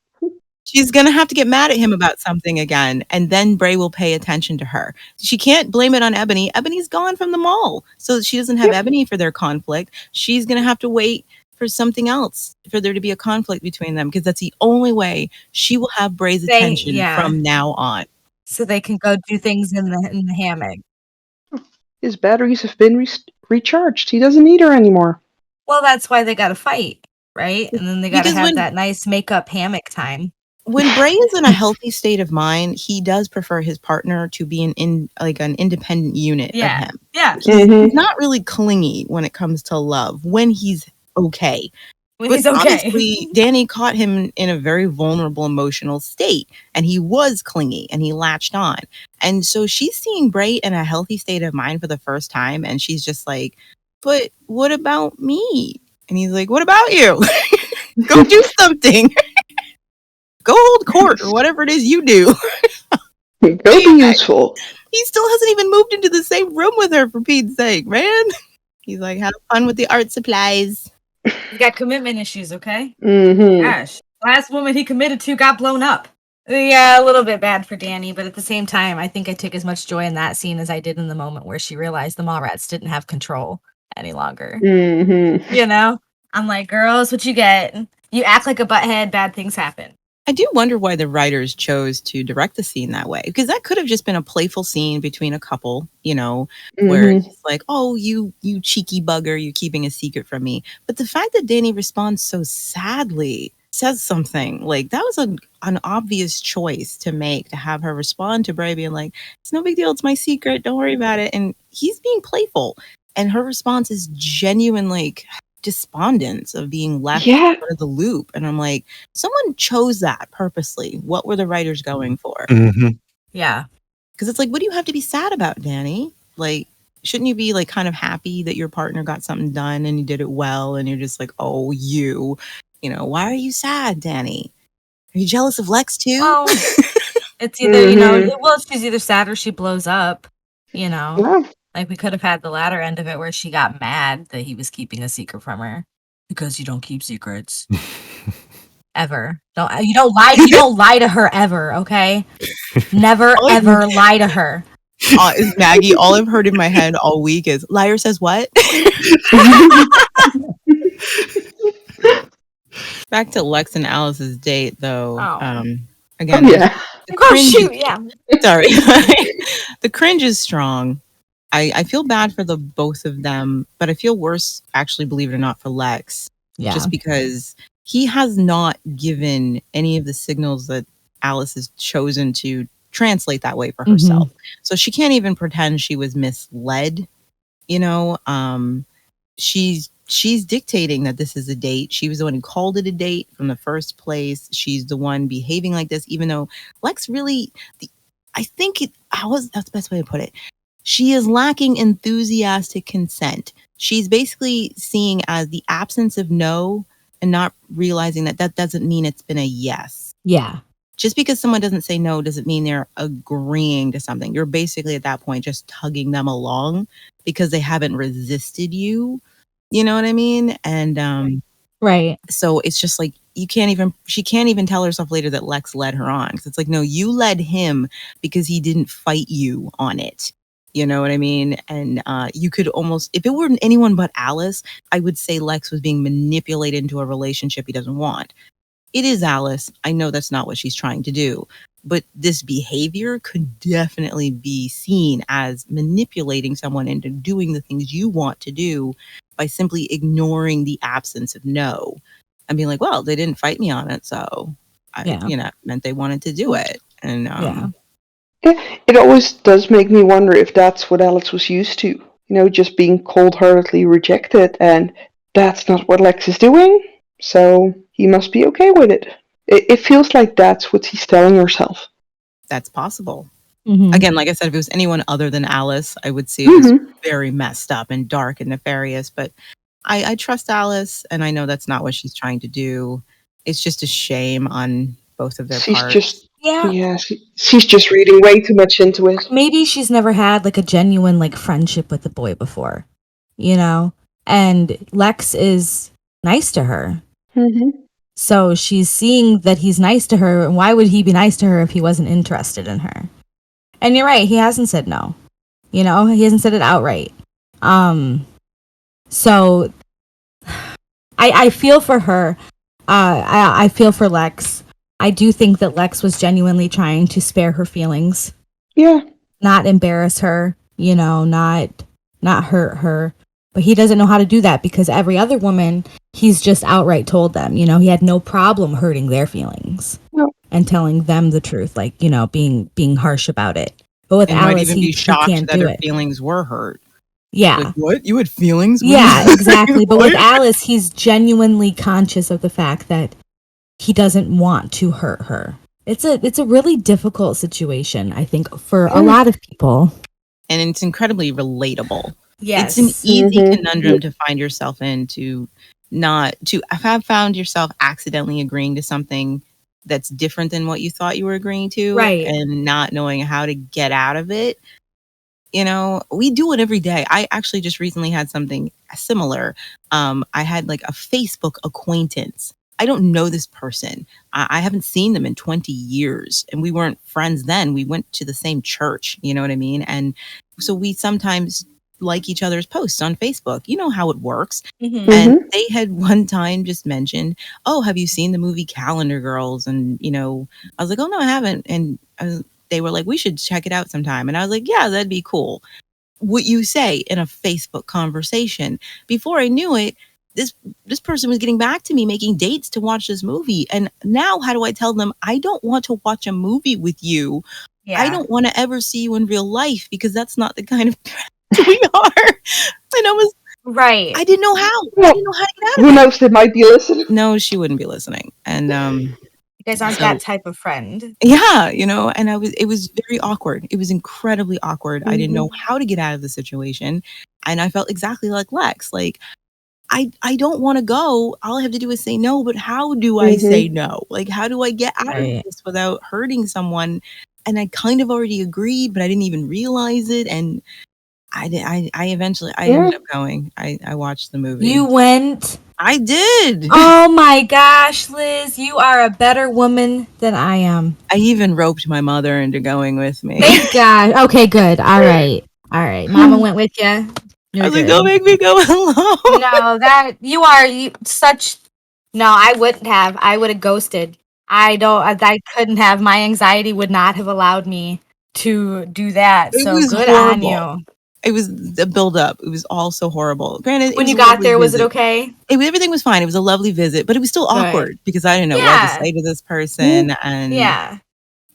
She's going to have to get mad at him about something again, and then Bray will pay attention to her. She can't blame it on Ebony. Ebony's gone from the mall, so she doesn't have Ebony for their conflict. She's going to have to wait for something else for there to be a conflict between them, because that's the only way she will have Bray's attention from now on. So they can go do things in the hammock. His batteries have been recharged. He doesn't need her anymore. Well, that's why they got to fight, right? And then they got to have that nice makeup hammock time. When Bray is in a healthy state of mind, he does prefer his partner to be an independent unit of him. Yeah. He's not really clingy when it comes to love when he's okay. When But he's okay. honestly, Danny caught him in a very vulnerable emotional state, and he was clingy and he latched on. And so she's seeing Bray in a healthy state of mind for the first time, and she's just like, but what about me? And he's like, what about you? Go do something. Go hold court or whatever it is you do. Go be useful. He still hasn't even moved into the same room with her, for Pete's sake, man. He's like, have fun with the art supplies. He's got commitment issues, okay? Mm-hmm. Gosh. Last woman he committed to got blown up. Yeah, a little bit bad for Danny, but at the same time, I think I took as much joy in that scene as I did in the moment where she realized the Mallrats didn't have control any longer. Mm-hmm. You know? I'm like, girls, what you get? You act like a butthead, bad things happen. I do wonder why the writers chose to direct the scene that way, because that could have just been a playful scene between a couple, you know, where Mm-hmm. it's like, oh, you cheeky bugger, you're keeping a secret from me. But the fact that Danny responds so sadly says something. Like, that was an obvious choice to make, to have her respond to Bray being like, it's no big deal, it's my secret, don't worry about it. And he's being playful. And her response is genuine, like, despondence of being left Yeah. out of the loop. And I'm like, someone chose that purposely. What were the writers going for? Mhm. Yeah. Because it's like, what do you have to be sad about, Danny? Like, shouldn't you be like kind of happy that your partner got something done and you did it well? And you're just like, oh, you know, why are you sad, Danny? Are you jealous of Lex too? Well, it's either, you know, Mhm. well, she's either sad or she blows up, you know. Yeah. Like, we could have had the latter end of it where she got mad that he was keeping a secret from her. Because you don't keep secrets. Ever. You don't lie to her ever, okay? Never, Oh, ever lie to her. Is Maggie, all I've heard in my head all week is, liar says what? Back to Lex and Alice's date, though. Oh. Again, Oh, yeah. the Oh, cringe. shoot, yeah. Sorry. The cringe is strong. I feel bad for the both of them, but I feel worse, actually, believe it or not, for Lex. Yeah. Just because he has not given any of the signals that Alice has chosen to translate that way for herself. So she can't even pretend she was misled. You know, she's dictating that this is a date. She was the one who called it a date from the first place. She's the one behaving like this, even though Lex really, I think that's the best way to put it. She is lacking enthusiastic consent. She's basically seeing as the absence of no and not realizing that doesn't mean it's been a yes. Yeah. Just because someone doesn't say no doesn't mean they're agreeing to something. You're basically at that point just tugging them along because they haven't resisted you. You know what I mean? And Right. so it's just like she can't even tell herself later that Lex led her on. Because it's like, no, you led him because he didn't fight you on it. You know what I mean? And you could almost, if it were anyone but Alice, I would say Lex was being manipulated into a relationship he doesn't want. It is Alice. I know that's not what she's trying to do. But this behavior could definitely be seen as manipulating someone into doing the things you want to do by simply ignoring the absence of no. And being like, well, they didn't fight me on it. So, it meant they wanted to do it. And Yeah, it always does make me wonder if that's what Alex was used to. You know, just being cold-heartedly rejected, and that's not what Lex is doing. So he must be okay with it. It feels like that's what he's telling herself. That's possible. Mm-hmm. Again, like I said, if it was anyone other than Alice, I would see it was very messed up and dark and nefarious. But I trust Alice, and I know that's not what she's trying to do. It's just a shame on both of their parts. She's just reading way too much into it. Maybe she's never had like a genuine like friendship with the boy before, you know? And Lex is nice to her. Mm-hmm. So she's seeing that he's nice to her. And why would he be nice to her if he wasn't interested in her? And you're right, he hasn't said no. You know, he hasn't said it outright. So I feel for her. I feel for Lex. I do think that Lex was genuinely trying to spare her feelings. Yeah. Not embarrass her, you know, not hurt her. But he doesn't know how to do that because every other woman, he's just outright told them, you know, he had no problem hurting their feelings and telling them the truth, like, you know, being harsh about it. But with and Alice, might even he be shocked can't that do her it. feelings were hurt. Yeah. Like, what? You had feelings? What Yeah, is this? exactly. But with What? Alice, he's genuinely conscious of the fact that he doesn't want to hurt her. It's a really difficult situation, I think, for a lot of people. And it's incredibly relatable. Yes. It's an easy Mhm. conundrum to find yourself in, to have found yourself accidentally agreeing to something that's different than what you thought you were agreeing to, Right. and not knowing how to get out of it. You know, we do it every day. I actually just recently had something similar. I had like a Facebook acquaintance. I don't know this person. I haven't seen them in 20 years, and we weren't friends then. We went to the same church, you know what I mean? And so we sometimes like each other's posts on Facebook. You know how it works. Mhm. And they had one time just mentioned, "Oh, have you seen the movie Calendar Girls?" And, you know, I was like, "Oh, no, I haven't." And they were like, "We should check it out sometime." And I was like, "Yeah, that'd be cool." What you say in a Facebook conversation. Before I knew it, this person was getting back to me, making dates to watch this movie. And now how do I tell them, I don't want to watch a movie with you? Yeah. I don't want to ever see you in real life, because that's not the kind of we are. And I was Right. I didn't know how. Well, I didn't know how to get out of Who it. knows? They might be listening. No, she wouldn't be listening. And You guys aren't So- that type of friend. yeah, you know, and it was very awkward. It was incredibly awkward. I didn't know how to get out of the situation. And I felt exactly like Lex. Like, I don't want to go. All I have to do is say no, but how do I say no? Like, how do I get out Right. of this without hurting someone? And I kind of already agreed, but I didn't even realize it. And I eventually ended up going. I watched the movie. You went? I did. Oh my gosh, Liz, you are a better woman than I am. I even roped my mother into going with me. Thank God. Okay, good. All right. Mama went with you. I You're was like, good. don't make me go alone. No, that you are such. No, I wouldn't have. I would have ghosted. I couldn't have. My anxiety would not have allowed me to do that. It So was good horrible. on you. It was the build up. It was all so horrible. Granted, When you got there, was it okay? Everything was fine. It was a lovely visit, but it was still awkward because I didn't know what Yeah. to say to this person. And Yeah.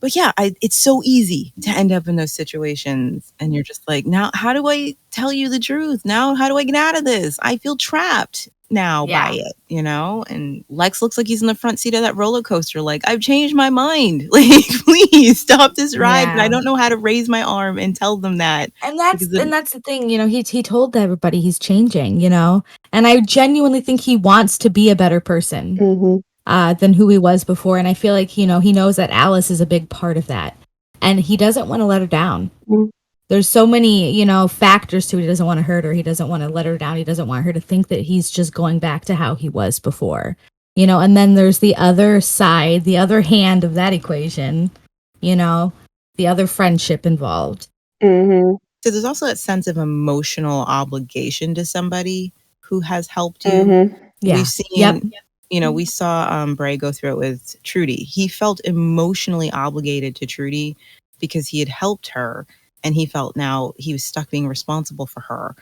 but yeah, it's so easy to end up in those situations, and you're just like, now how do I tell you the truth? Now how do I get out of this? I feel trapped now by it, you know? And Lex looks like he's in the front seat of that roller coaster. Like, I've changed my mind. Like, please stop this ride. But I don't know how to raise my arm and tell them that. And that's the thing, you know, he told everybody he's changing, you know, and I genuinely think he wants to be a better person than who he was before. And I feel like, you know, he knows that Alice is a big part of that, and he doesn't want to let her down. There's so many, you know, factors to it. He doesn't want to hurt her. He doesn't want to let her down. He doesn't want her to think that he's just going back to how he was before, you know. And then there's the other side, the other hand of that equation, you know, the other friendship involved. So there's also that sense of emotional obligation to somebody who has helped you. Yeah. We've seen, you know, we saw Bray go through it with Trudy. He felt emotionally obligated to Trudy because he had helped her, and he felt now he was stuck being responsible for her.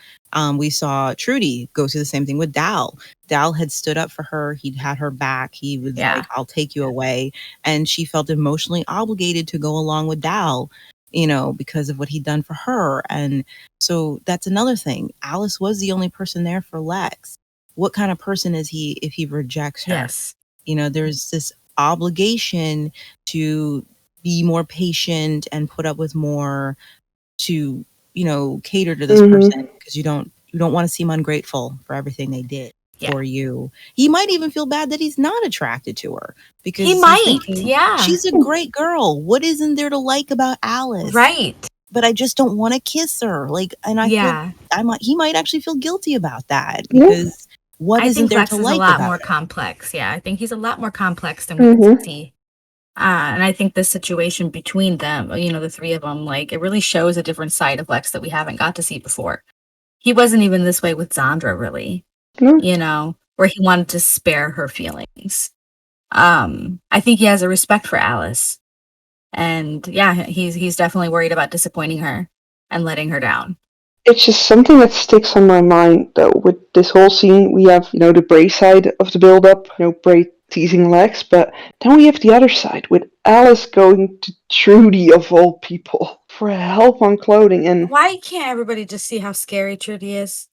We saw Trudy go through the same thing with Dal. Dal had stood up for her. He'd had her back. He was like, I'll take you away. And she felt emotionally obligated to go along with Dal, you know, because of what he'd done for her. And so that's another thing. Alice was the only person there for Lex. What kind of person is he if he rejects her? Yes. You know, there's this obligation to be more patient and put up with more, to, you know, cater to this person, because you don't want to seem ungrateful for everything they did for you. He might even feel bad that he's not attracted to her, because he he's might, thinking, she's a great girl. What isn't there to like about Alice? Right. But I just don't want to kiss her. Like, and I feel he might actually feel guilty about that, because what isn't there to like about Lex is a lot more complex. Yeah, I think he's a lot more complex than we can see. And I think the situation between them, you know, the three of them, like, it really shows a different side of Lex that we haven't got to see before. He wasn't even this way with Zandra, really, you know, where he wanted to spare her feelings. I think he has a respect for Alice. And yeah, he's definitely worried about disappointing her and letting her down. It's just something that sticks on my mind, though, with this whole scene. We have, you know, the Bray side of the build-up, you know, Bray teasing Lex, but then we have the other side with Alice going to Trudy, of all people, for help on clothing, and Why can't everybody just see how scary Trudy is?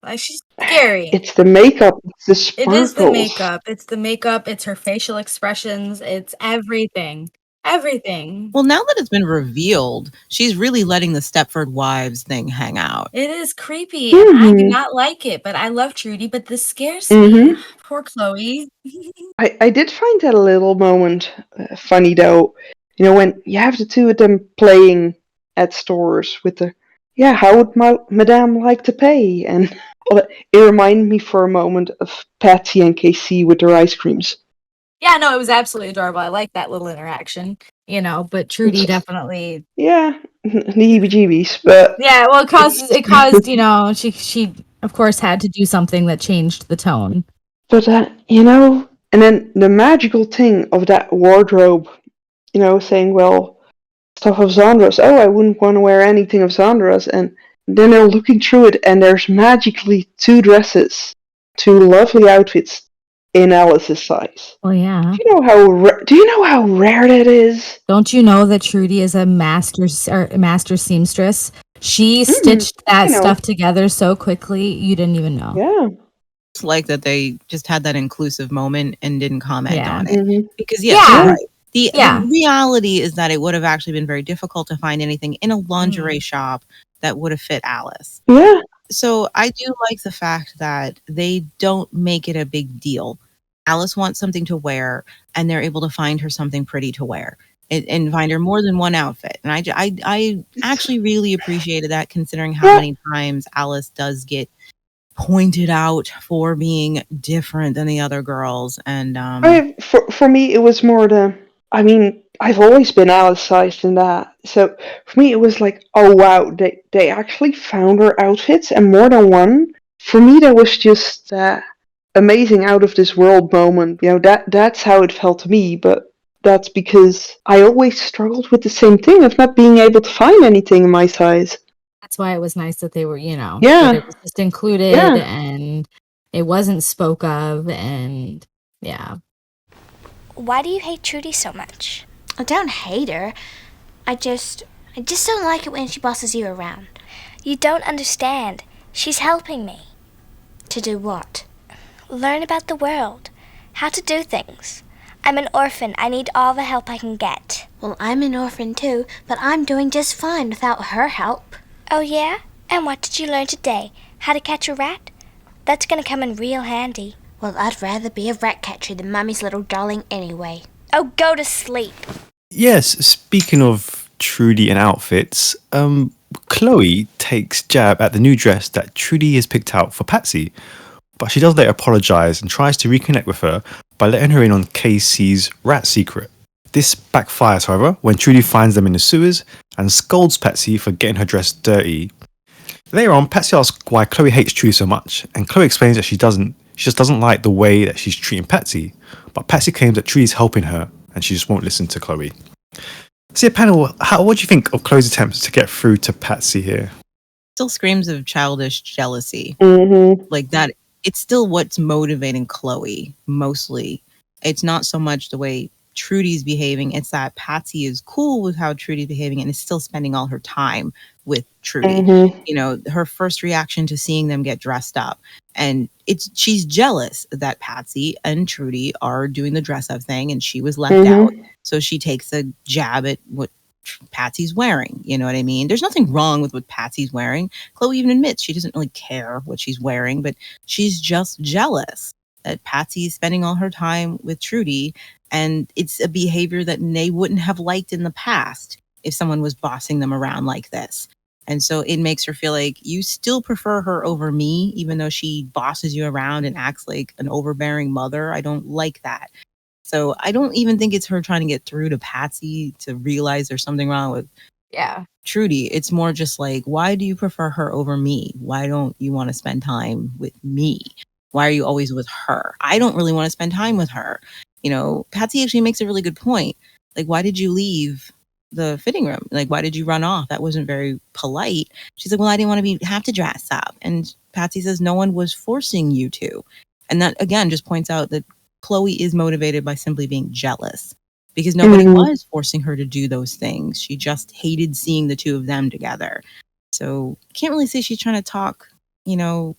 Like, she's scary. it's the makeup, it's the It is the sparkles. makeup. It's the makeup. It's her facial expressions. It's everything. Everything. Well, now that it's been revealed, she's really letting the Stepford Wives thing hang out. It is creepy, and I do not like it, but I love Trudy, but this scares me. Poor Chloe. I did find that a little moment funny though. You know, when you have the two of them playing at stores with the, yeah, how would Madame like to pay? And all that. It reminded me for a moment of Patsy and KC with their ice creams. Yeah, no, it was absolutely adorable. I like that little interaction, but Trudy definitely. Yeah, the heebie-jeebies, but Yeah, well, it caused, she of course had to do something that changed the tone. but and then the magical thing of that wardrobe, saying, well, stuff of Zandra's. Oh, I wouldn't want to wear anything of Zandra's. And then they're looking through it, and there's magically two dresses, two lovely outfits in Alice's size. Well, yeah. Do you know how rare that is? Don't you know that Trudy is a master seamstress? She stitched that stuff together so quickly, you didn't even know. Yeah. It's like that they just had that inclusive moment and didn't comment on it. Mm-hmm. Because, you're right. The reality is that it would have actually been very difficult to find anything in a lingerie shop that would have fit Alice. Yeah. So I do like the fact that they don't make it a big deal. Alice wants something to wear, and they're able to find her something pretty to wear and find her more than one outfit. And I actually really appreciated that, considering how many times Alice does get pointed out for being different than the other girls. And for me, it was more I've always been Alice sized in that. So for me, it was like, oh wow, they actually found her outfits, and more than one. For me, that was just amazing, out of this world moment. That's how it felt to me. But that's because I always struggled with the same thing of not being able to find anything in my size. That's why it was nice that they were, that it was just included and it wasn't spoke of, and yeah. Why do you hate Trudy so much? I don't hate her. I just don't like it when she bosses you around. You don't understand. She's helping me. To do what? Learn about the world. How to do things. I'm an orphan. I need all the help I can get. Well, I'm an orphan too, but I'm doing just fine without her help. Oh yeah? And what did you learn today? How to catch a rat? That's gonna come in real handy. Well, I'd rather be a rat catcher than Mummy's little darling anyway. Oh, go to sleep. Yes, speaking of Trudy and outfits, Chloe takes jab at the new dress that Trudy has picked out for Patsy, but she does later apologise and tries to reconnect with her by letting her in on Casey's rat secret. This backfires, however, when Trudy finds them in the sewers and scolds Patsy for getting her dress dirty. Later on, Patsy asks why Chloe hates Trudy so much, and Chloe explains that she just doesn't like the way that she's treating Patsy, but Patsy claims that Trudy's helping her, and she just won't listen to Chloe. So yeah, panel, what do you think of Chloe's attempts to get through to Patsy here? Still screams of childish jealousy. Mm-hmm. Like that, it's still what's motivating Chloe, mostly. It's not so much the way Trudy's behaving, it's that Patsy is cool with how Trudy's behaving and is still spending all her time with Trudy. Mm-hmm. Her first reaction to seeing them get dressed up, and she's jealous that Patsy and Trudy are doing the dress up thing and she was left out, so she takes a jab at what Patsy's wearing. You know what I mean? There's nothing wrong with what Patsy's wearing. Chloe even admits she doesn't really care what she's wearing, but she's just jealous that Patsy's spending all her time with Trudy, and it's a behavior that they wouldn't have liked in the past if someone was bossing them around like this. And so it makes her feel like you still prefer her over me, even though she bosses you around and acts like an overbearing mother. I don't like that. So I don't even think it's her trying to get through to Patsy to realize there's something wrong with Trudy. It's more just like, why do you prefer her over me? Why don't you want to spend time with me? Why are you always with her? I don't really want to spend time with her. Patsy actually makes a really good point. Like, why did you leave the fitting room? Like, why did you run off? That wasn't very polite. She's like, well, I didn't want to have to dress up. And Patsy says, no one was forcing you to. And that, again, just points out that Chloe is motivated by simply being jealous. because nobody was forcing her to do those things. She just hated seeing the two of them together. So can't really say she's trying to talk, trying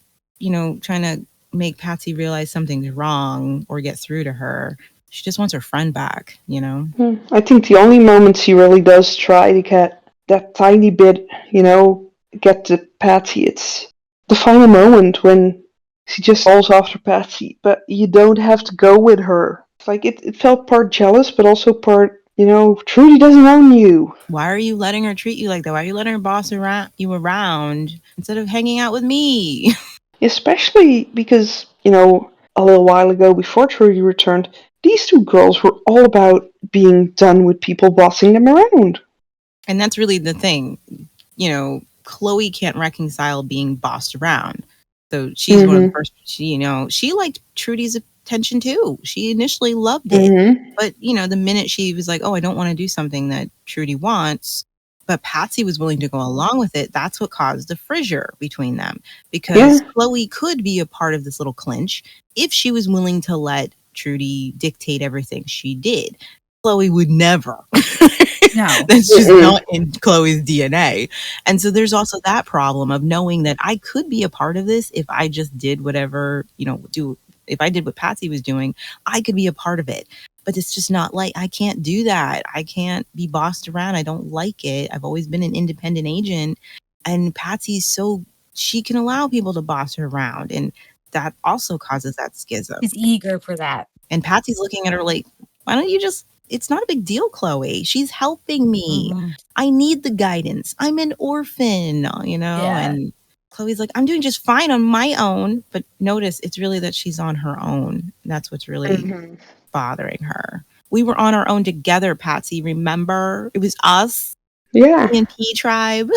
to make Patsy realize something's wrong or get through to her. She just wants her friend back, I think the only moments he really does try to get that tiny bit, get to Patsy, it's the final moment when she just falls after Patsy, but you don't have to go with her. It's like it felt part jealous, but also part, Trudy doesn't own you. Why are you letting her treat you like that? Why are you letting her boss you around instead of hanging out with me? Especially because, a little while ago, before Trudy returned, these two girls were all about being done with people bossing them around. And that's really the thing. Chloe can't reconcile being bossed around. So she's one of the first, she liked Trudy's attention too. She initially loved it. But, the minute she was like, oh, I don't want to do something that Trudy wants, but Patsy was willing to go along with it, that's what caused the fissure between them. Because Chloe could be a part of this little clinch if she was willing to let Trudy dictate everything she did. Chloe would never. No, that's just not in Chloe's DNA. And so there's also that problem of knowing that I could be a part of this if I just did whatever, if I did what Patsy was doing, I could be a part of it. But it's just not like, I can't do that. I can't be bossed around. I don't like it. I've always been an independent agent. And Patsy's she can allow people to boss her around. And that also causes that schism. She's eager for that. And Patsy's looking at her like, why don't you just, it's not a big deal, Chloe. She's helping me. I need the guidance. I'm an orphan, and Chloe's like, I'm doing just fine on my own. But notice it's really that she's on her own. That's what's really bothering her. We were on our own together, Patsy. Remember? It was us. Yeah. The P tribe.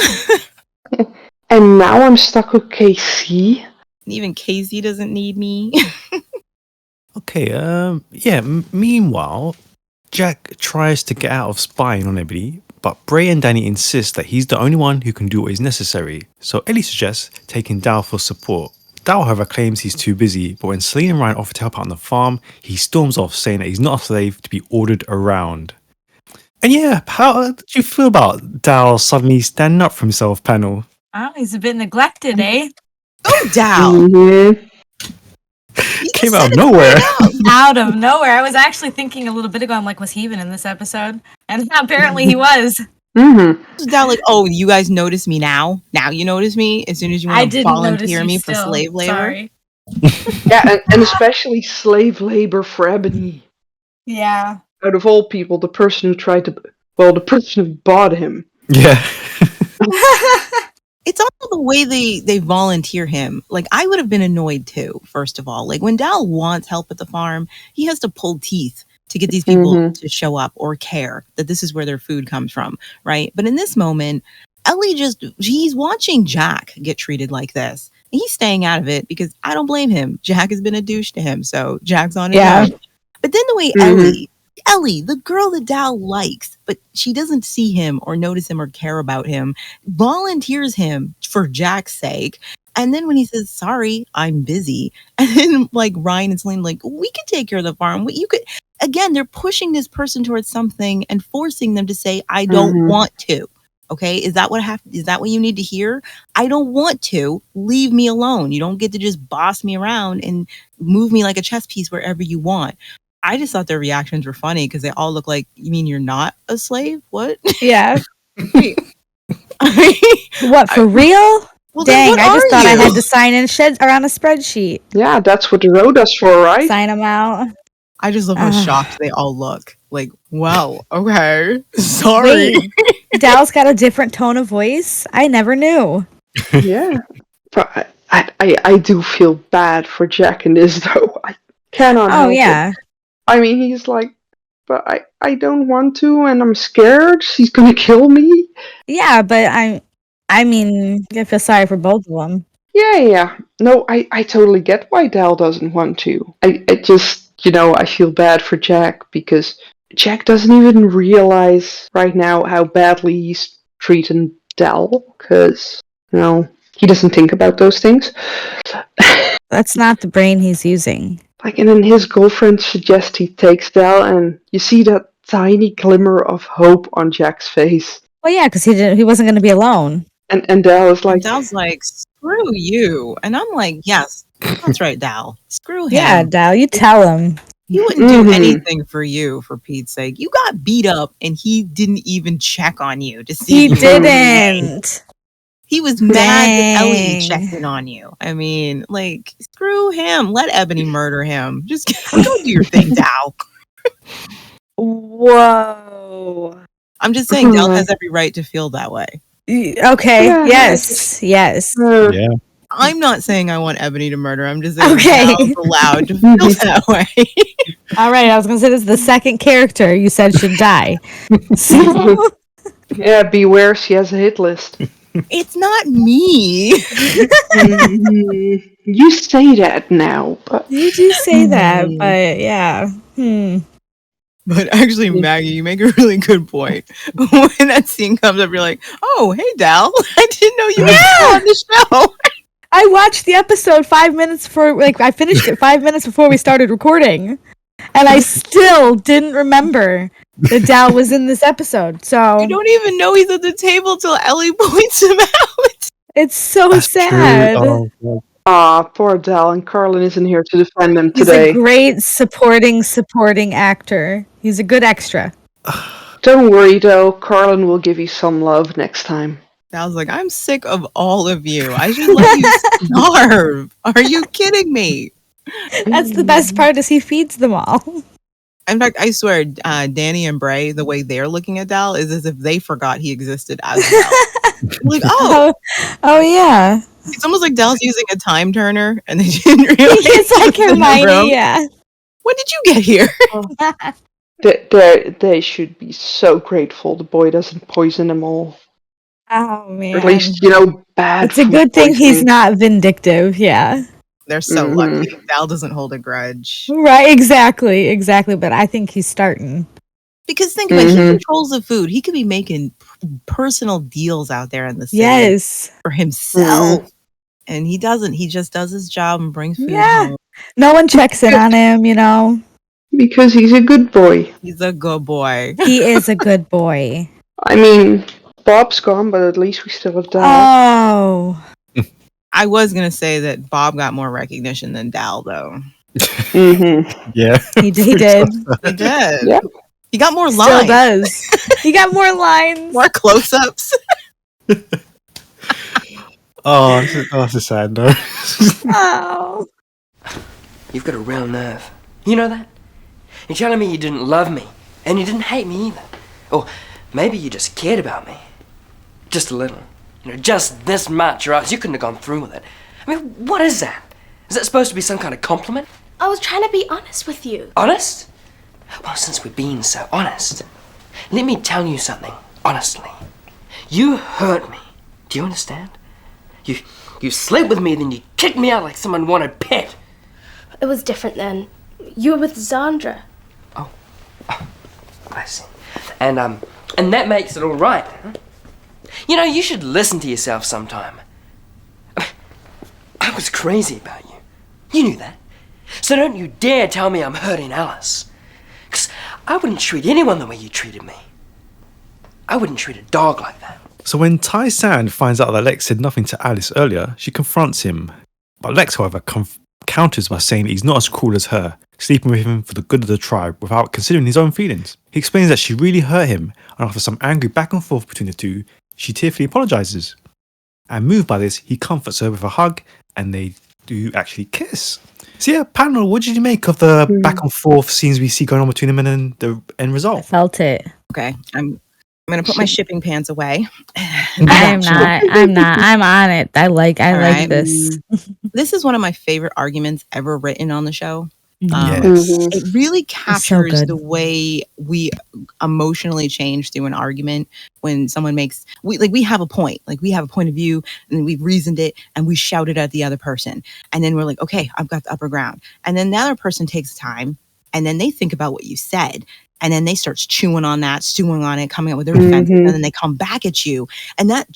And now I'm stuck with Casey. Even Casey doesn't need me. Okay, meanwhile, Jack tries to get out of spying on everybody, but Bray and Danny insist that he's the only one who can do what is necessary, so Ellie suggests taking Dal for support. Dal, however, claims he's too busy, but when Celine and Ryan offer to help out on the farm, he storms off, saying that he's not a slave to be ordered around. And yeah, how did you feel about Dal suddenly standing up for himself, panel? Oh, he's a bit neglected, eh? Oh, Dal! Came out of nowhere. Out of nowhere. I was actually thinking a little bit ago, I'm like, was he even in this episode? And apparently he was. Dal like, oh, you guys notice me now? Now you notice me? As soon as you want to volunteer me for slave labor? Sorry. Yeah, and especially slave labor for Ebony. Yeah. Out of all people, the person who person who bought him. Yeah. It's also the way they volunteer him. Like, I would have been annoyed too, first of all. Like, when Dal wants help at the farm, he has to pull teeth to get these people to show up or care that this is where their food comes from, right? But in this moment, Ellie he's watching Jack get treated like this. He's staying out of it because I don't blame him. Jack has been a douche to him, so Jack's on his own. But then the way Ellie, the girl that Dal likes, but she doesn't see him or notice him or care about him, volunteers him for Jack's sake. And then when he says, sorry, I'm busy. And then like Ryan and Celine, like, we could take care of the farm. You could, again, they're pushing this person towards something and forcing them to say, I don't want to. Okay. Is that what you need to hear? I don't want to. Leave me alone. You don't get to just boss me around and move me like a chess piece wherever you want. I just thought their reactions were funny because they all look like, you mean you're not a slave? What? Yeah. What, for real? Well, dang, I just thought I had to sign in on a spreadsheet. Yeah, that's what the road does for, right? Sign them out. I just love how shocked they all look. Like, wow, okay, sorry. Wait, Dal's got a different tone of voice? I never knew. Yeah. But I do feel bad for Jack in this, though. I cannot help it. I mean, he's like, but I don't want to, and I'm scared. He's gonna kill me. Yeah, but I mean, I feel sorry for both of them. Yeah. No, I totally get why Dal doesn't want to. I just, I feel bad for Jack because Jack doesn't even realize right now how badly he's treating Dal because, he doesn't think about those things. That's not the brain he's using. Like, and then his girlfriend suggests he takes Dal, and you see that tiny glimmer of hope on Jack's face. Well, yeah, because he wasn't going to be alone. And Dal was And like, Dal's like, screw you. And I'm like, yes, that's right, Dal. Screw him. Yeah, Dal, you tell him. He wouldn't do anything for you, for Pete's sake. You got beat up, and he didn't even check on you to see. He if you were didn't. He was mad that Ellie Dang. checked in on you. I mean, like, screw him. Let Ebony murder him. Just go do your thing, Dal. Whoa. I'm just saying, Dal has every right to feel that way. Okay. Yeah, Yes. Yes. Yeah. I'm not saying I want Ebony to murder. I'm just saying Okay. Dal's allowed to feel that way. All right. I was going to say this is the second character you said should die. So, yeah, beware, she has a hit list. It's not me. You say that now, but you do say that, but yeah. But actually, Maggie, you make a really good point. When that scene comes up, you're like, oh, hey, Dal. I didn't know you were still on the show. I watched the episode 5 minutes before, I finished it 5 minutes before we started recording. And I still didn't remember that Dal was in this episode. So You don't even know he's at the table till Ellie points him out. it's so That's sad. true. Oh, poor Dal, and Carlin isn't here to defend them He's today. a great supporting actor. He's a good extra. Don't worry though, Carlin will give you some love next time. Dal's like, I'm sick of all of you. I should let you starve. Are you kidding me? That's the best part is he feeds them all. In fact, I swear, Danny and Bray, the way they're looking at Dal is as if they forgot he existed as Dal. Like, Oh yeah. it's almost like Dal's using a time turner, and they didn't realize. It's like he was in the room. Hermione, yeah. When did you get here? They should be so grateful the boy doesn't poison them all. Oh man. Or at least, bad It's a food good thing he's poisoning. not vindictive, yeah. They're so lucky. Dal doesn't hold a grudge. Right, exactly. But I think he's starting. Because think about it, he controls the food. He could be making personal deals out there in the city Yes. for himself. And he doesn't. He just does his job and brings food Yeah. home. No one checks in on him, Because he's a good boy. He's a good boy. He is a good boy. I mean, Bob's gone, but at least we still have Dal. Oh. I was going to say that Bob got more recognition than Dal, though. yeah. He did. He did. Yeah. He got more Still lines. does. He got more lines. More close-ups. Oh, that's a sad note. Oh. You've got a real nerve. You know that? You're telling me you didn't love me, and you didn't hate me either. Or maybe you just cared about me. Just a little. Just this much, or else you couldn't have gone through with it. I mean, what is that? Is that supposed to be some kind of compliment? I was trying to be honest with you. Honest? Well, since we're being so honest, let me tell you something, honestly. You hurt me. Do you understand? You slept with me, then you kicked me out like someone wanted pet. It was different then. You were with Zandra. Oh, I see. And that makes it all right, huh? You should listen to yourself sometime. I was crazy about you. You knew that. So don't you dare tell me I'm hurting Alice. Because I wouldn't treat anyone the way you treated me. I wouldn't treat a dog like that. So when Tai San finds out that Lex said nothing to Alice earlier, she confronts him. But Lex, however, counters by saying that he's not as cruel as her, sleeping with him for the good of the tribe without considering his own feelings. He explains that she really hurt him, and after some angry back and forth between the two, she tearfully apologizes. And moved by this, he comforts her with a hug, and they do actually kiss. So yeah, panel, what did you make of the back and forth scenes we see going on between them and then the end I result? felt it. Okay, I'm going to put my shipping pants away. I'm not. I'm on it. I like right. this. This is one of my favorite arguments ever written on the show. Yes. It really captures good. the way we emotionally change through an argument when someone makes we have a point, like we have a point of view, and we've reasoned it and we shout it at the other person, and then we're like, okay, I've got the upper ground, and then the other person takes time and then they think about what you said, And then they start chewing on that, stewing on it, coming up with their defenses, and then they come back at you, and that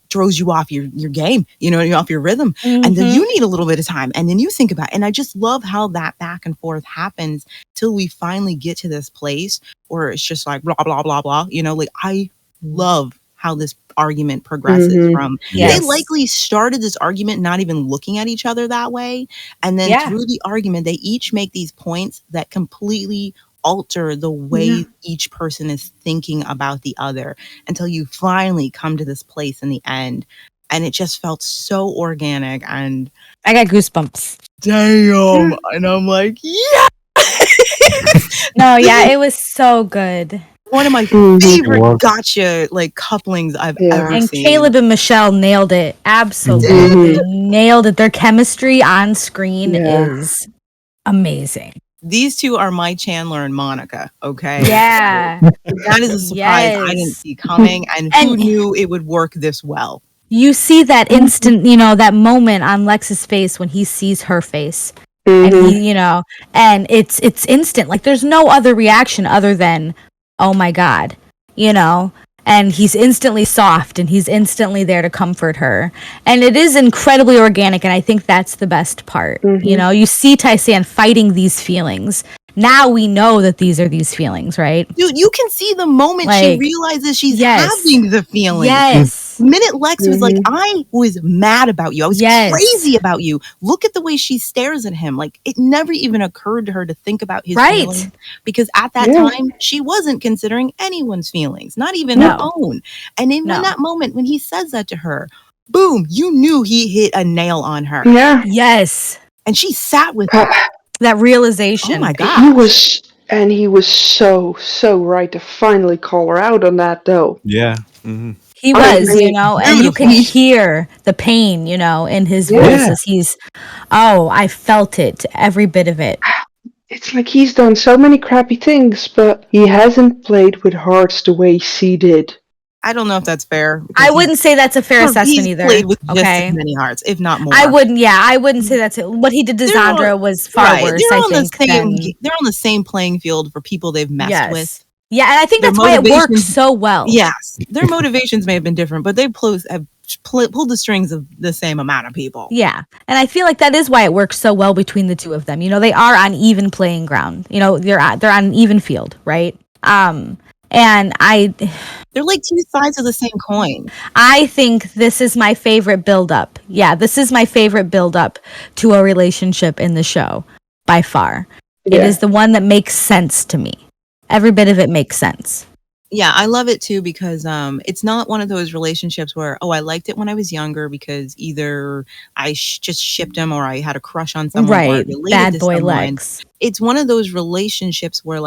throws you off your game, off your rhythm. And then you need a little bit of time, and then you think about it. And I just love how that back and forth happens till we finally get to this place where it's just like blah blah blah blah. Like I love how this argument progresses from they likely started this argument not even looking at each other that way, and then through the argument they each make these points that completely alter the way each person is thinking about the other until you finally come to this place in the end. And it just felt so organic, and I got goosebumps. Damn. And I'm like, yeah. No, yeah, it was so good. One of my favorite gotcha couplings I've ever and seen. Caleb and Michelle nailed it. Absolutely nailed it. Their chemistry on screen is amazing. These two are my Chandler and Monica, okay? Yeah. That is a surprise I didn't see coming, and who knew it would work this well? You see that instant, that moment on Lex's face when he sees her face. And he, and it's instant. Like there's no other reaction other than, oh my God, and he's instantly soft and he's instantly there to comfort her. And it is incredibly organic, and I think that's the best part. You see Tai-San fighting these feelings. Now we know that these are these feelings, right? Dude, you can see the moment she realizes she's having the feeling. Yes. The minute Lex was like, I was mad about you. I was crazy about you. Look at the way she stares at him. Like, it never even occurred to her to think about his feelings. Because at that time, she wasn't considering anyone's feelings, not even her own. And in that moment, when he says that to her, boom, you knew he hit a nail on her. Yeah. Yes. And she sat with it. That realization. Oh my God. He was so right to finally call her out on that, though. Yeah. He was, and you can hear the pain, in his voice as he's, I felt it, every bit of it. It's like he's done so many crappy things, but he hasn't played with hearts the way she did. I don't know if that's fair. I wouldn't say that's a fair assessment either. Played with just as many hearts, if not more. I wouldn't say that's it. What he did to Zandra was far worse, I think. They're on the same playing field for people they've messed with. Yeah, and I think that's why it works so well. Yes. Their motivations may have been different, but they have pulled the strings of the same amount of people. Yeah, and I feel like that is why it works so well between the two of them. They are on even playing ground. They're on an even field, right? And they're like two sides of the same coin. I think this is my favorite build-up. Yeah, this is my favorite build-up to a relationship in the show, by far. Yeah. It is the one that makes sense to me. Every bit of it makes sense. Yeah, I love it too because it's not one of those relationships where, I liked it when I was younger because either I just shipped him or I had a crush on someone. Right, bad boy Lex. It's one of those relationships where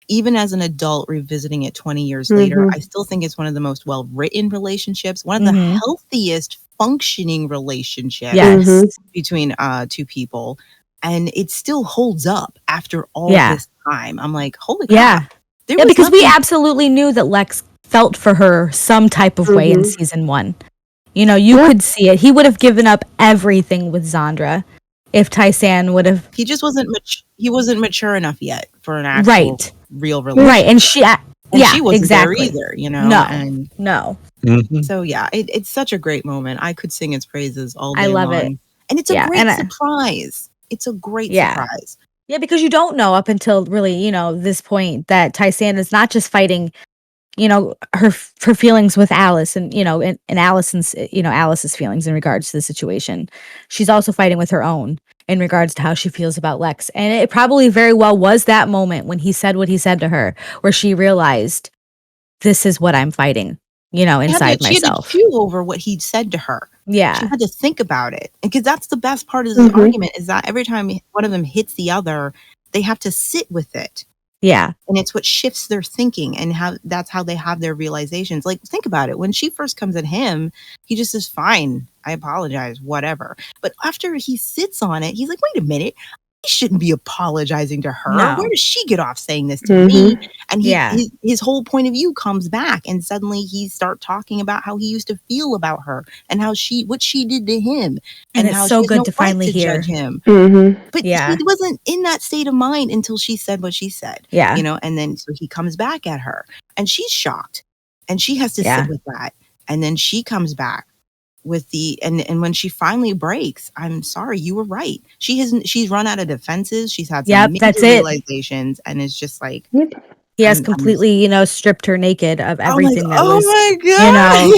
even as an adult revisiting it 20 years later, I still think it's one of the most well-written relationships, one of the healthiest functioning relationships between two people. And it still holds up after all this time. I'm like, holy crap. Yeah, because we absolutely knew that Lex felt for her some type of way in season 1. You could see it. He would have given up everything with Zandra if Tai-San would have. He just wasn't mature enough yet for an actual real relationship. Right, and she wasn't there either, No. So it's such a great moment. I could sing its praises all day I love long. it. And it's a great surprise. It's a great surprise. Yeah, because you don't know up until really, this point that Tai-San is not just fighting, her feelings with Alice and, and Allison's, Alice's feelings in regards to the situation. She's also fighting with her own in regards to how she feels about Lex. And it probably very well was that moment when he said what he said to her, where she realized this is what I'm fighting, inside myself. She had to chew over what he said to her. Yeah. She had to think about it. Because that's the best part of this argument is that every time one of them hits the other, they have to sit with it. Yeah. And it's what shifts their thinking and that's how they have their realizations. Like, think about it. When she first comes at him, he just says, fine, I apologize, whatever. But after he sits on it, he's like, wait a minute. shouldn't be apologizing to her. No. Where does she get off saying this to me? And Yeah. his whole point of view comes back, and suddenly he starts talking about how he used to feel about her and how what she did to him, And how it's so she has good no to right finally hear. judge him. But Yeah. he wasn't in that state of mind until she said what she said. Yeah. And then so he comes back at her, and she's shocked, and she has to Yeah. sit with that, and then she comes back with and when she finally breaks, I'm sorry, you were right. She's run out of defenses. She's had some major that's it. realizations, and it's just like He has completely, stripped her naked of everything that oh was, my God.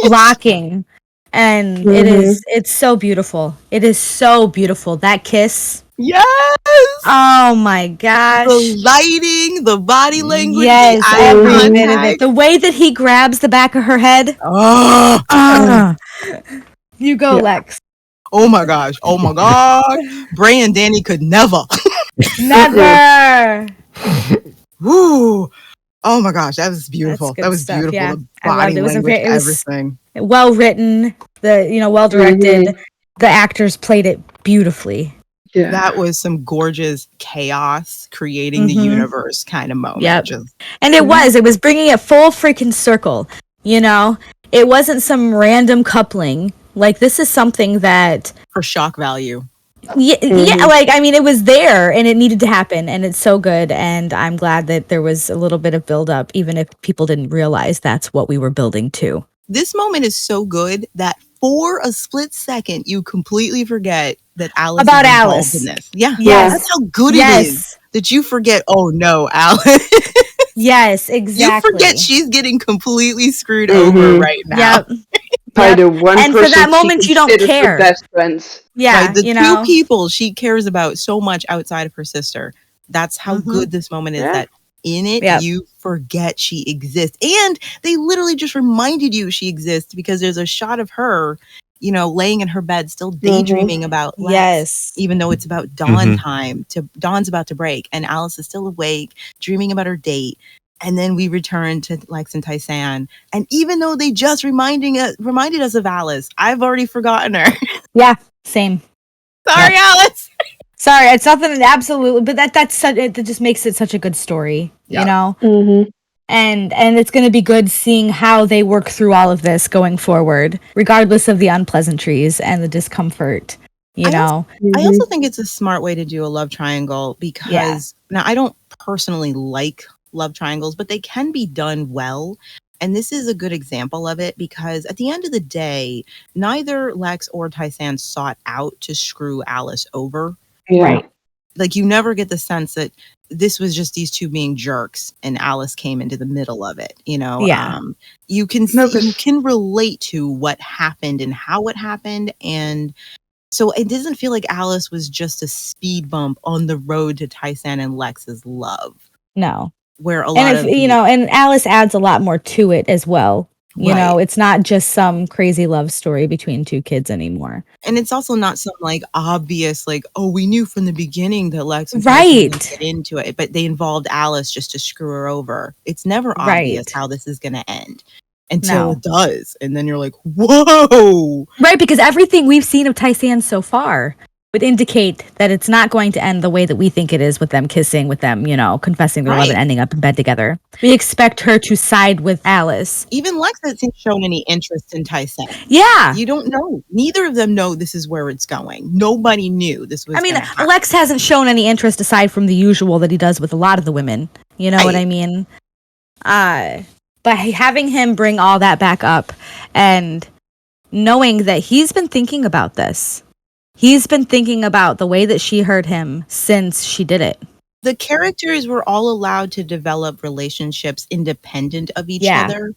blocking. And it's so beautiful. It is so beautiful. That kiss. Yes. Oh my gosh. The lighting, the body language, Yes, the eye every bit of contact. it. The way that he grabs the back of her head. You go, Lex. Oh my gosh. Oh my God. Bray and Danny could never. Never. Woo. Oh my gosh, that was beautiful. Good that was stuff, beautiful. yeah. The I loved body it. language, It was everything. well written. Well directed. The actors played it beautifully. Yeah. That was some gorgeous chaos creating the universe kind of moment. Yep. And it was bringing it full freaking circle. It wasn't some random coupling. Like, this is something that for shock value. Yeah, it was there and it needed to happen, and it's so good, and I'm glad that there was a little bit of build up, even if people didn't realize that's what we were building to. This moment is so good that for a split second you completely forget that Alice is involved in this. Yeah. Yes. That's how good it is that you forget, oh no, Alice. Yes, exactly. You forget she's getting completely screwed over right now. Yep. By the one and person for that moment she you don't considers her care. best friends. Yeah, right? The two people she cares about so much outside of her sister. That's how good this moment is. That in it you forget she exists, and they literally just reminded you she exists because there's a shot of her, laying in her bed, still daydreaming about Lex, even though it's about dawn time. Dawn's about to break, and Alice is still awake, dreaming about her date. And then we return to Lex and Tysan. And even though they just reminded us of Alice, I've already forgotten her. Yeah, same. Sorry, Alice. Sorry, it's nothing absolutely, but it just makes it such a good story, And it's going to be good seeing how they work through all of this going forward, regardless of the unpleasantries and the discomfort, I also think it's a smart way to do a love triangle because now I don't personally like love triangles, but they can be done well. And this is a good example of it because at the end of the day, neither Lex or Tysan sought out to screw Alice over. Yeah. Right. Like, you never get the sense that this was just these two being jerks and Alice came into the middle of it. Yeah. You can relate to what happened and how it happened. And so it doesn't feel like Alice was just a speed bump on the road to Tysan and Lex's love. No. Where a lot of and Alice adds a lot more to it as well. It's not just some crazy love story between two kids anymore. And it's also not some obvious we knew from the beginning that Lex and right get into it, but they involved Alice just to screw her over. It's never obvious how this is going to end until it does, and then you're like, whoa! Right, because everything we've seen of Tysan so far would indicate that it's not going to end the way that we think it is, with them kissing, with them, confessing their love and ending up in bed together. We expect her to side with Alice. Even Lex hasn't shown any interest in Tysan. Yeah. You don't know. Neither of them know this is where it's going. Nobody knew this was Lex hasn't shown any interest aside from the usual that he does with a lot of the women. You know what I mean? But having him bring all that back up and knowing that he's been thinking about this. He's been thinking about the way that she hurt him since she did it. The characters were all allowed to develop relationships independent of each other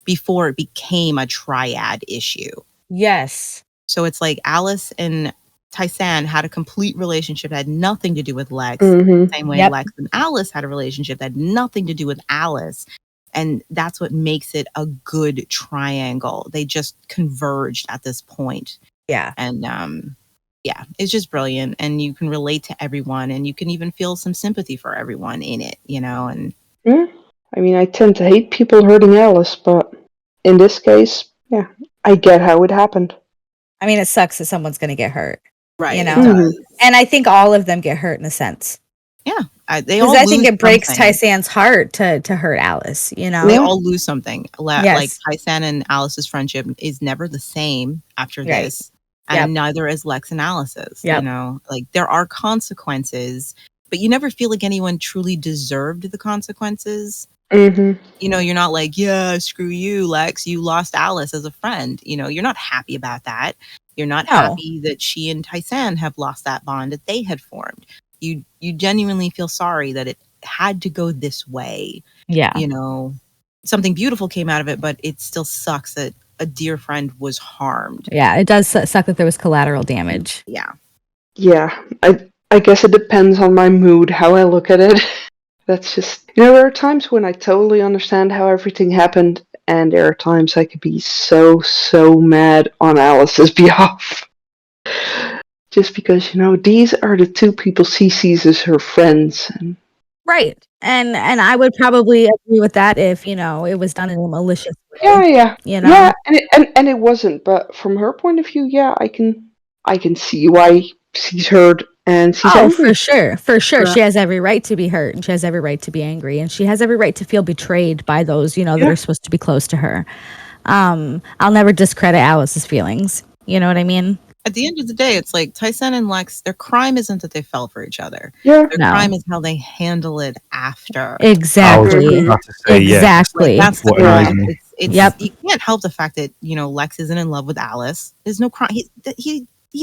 before it became a triad issue. Yes. So it's like Alice and Tysan had a complete relationship that had nothing to do with Lex. Same way Lex and Alice had a relationship that had nothing to do with Alice. And that's what makes it a good triangle. They just converged at this point. Yeah. And it's just brilliant, and you can relate to everyone, and you can even feel some sympathy for everyone in it, and I tend to hate people hurting Alice, but in this case, I get how it happened. It sucks that someone's going to get hurt. Right. You It know? does. And I think all of them get hurt in a sense. Yeah. They Because all I think lose it breaks something. Tysan's heart to hurt Alice, you know? They all lose something. Like Yes. Tysan and Alice's friendship is never the same after Right. this. And neither is Lex and Alice's. Yep. You know, like there are consequences, but you never feel like anyone truly deserved the consequences. Mm-hmm. You know, you're not like, yeah, screw you, Lex. You lost Alice as a friend. You know, you're not happy about that. You're not happy that she and Tysan have lost that bond that they had formed. You genuinely feel sorry that it had to go this way. Yeah. You know, something beautiful came out of it, but it still sucks that a dear friend was harmed. Yeah, it does suck that there was collateral damage. Yeah. Yeah, I guess it depends on my mood, how I look at it. That's just, there are times when I totally understand how everything happened, and there are times I could be so mad on Alice's behalf. Just because, these are the two people she sees as her friends. And Right. And I would probably agree with that if, it was done in a malicious way. Yeah. You know? Yeah, and it wasn't, but from her point of view, yeah, I can see why she's hurt and she's angry. For sure. Yeah. She has every right to be hurt, and she has every right to be angry, and she has every right to feel betrayed by those, that are supposed to be close to her. I'll never discredit Alice's feelings. You know what I mean? At the end of the day, it's like Tysan and Lex, their crime isn't that they fell for each other. Yeah. Their crime is how they handle it after. Exactly. I was about to say, exactly. Like, that's the What crime. annoys me. You can't help the fact that, Lex isn't in love with Alice. There's no crime. He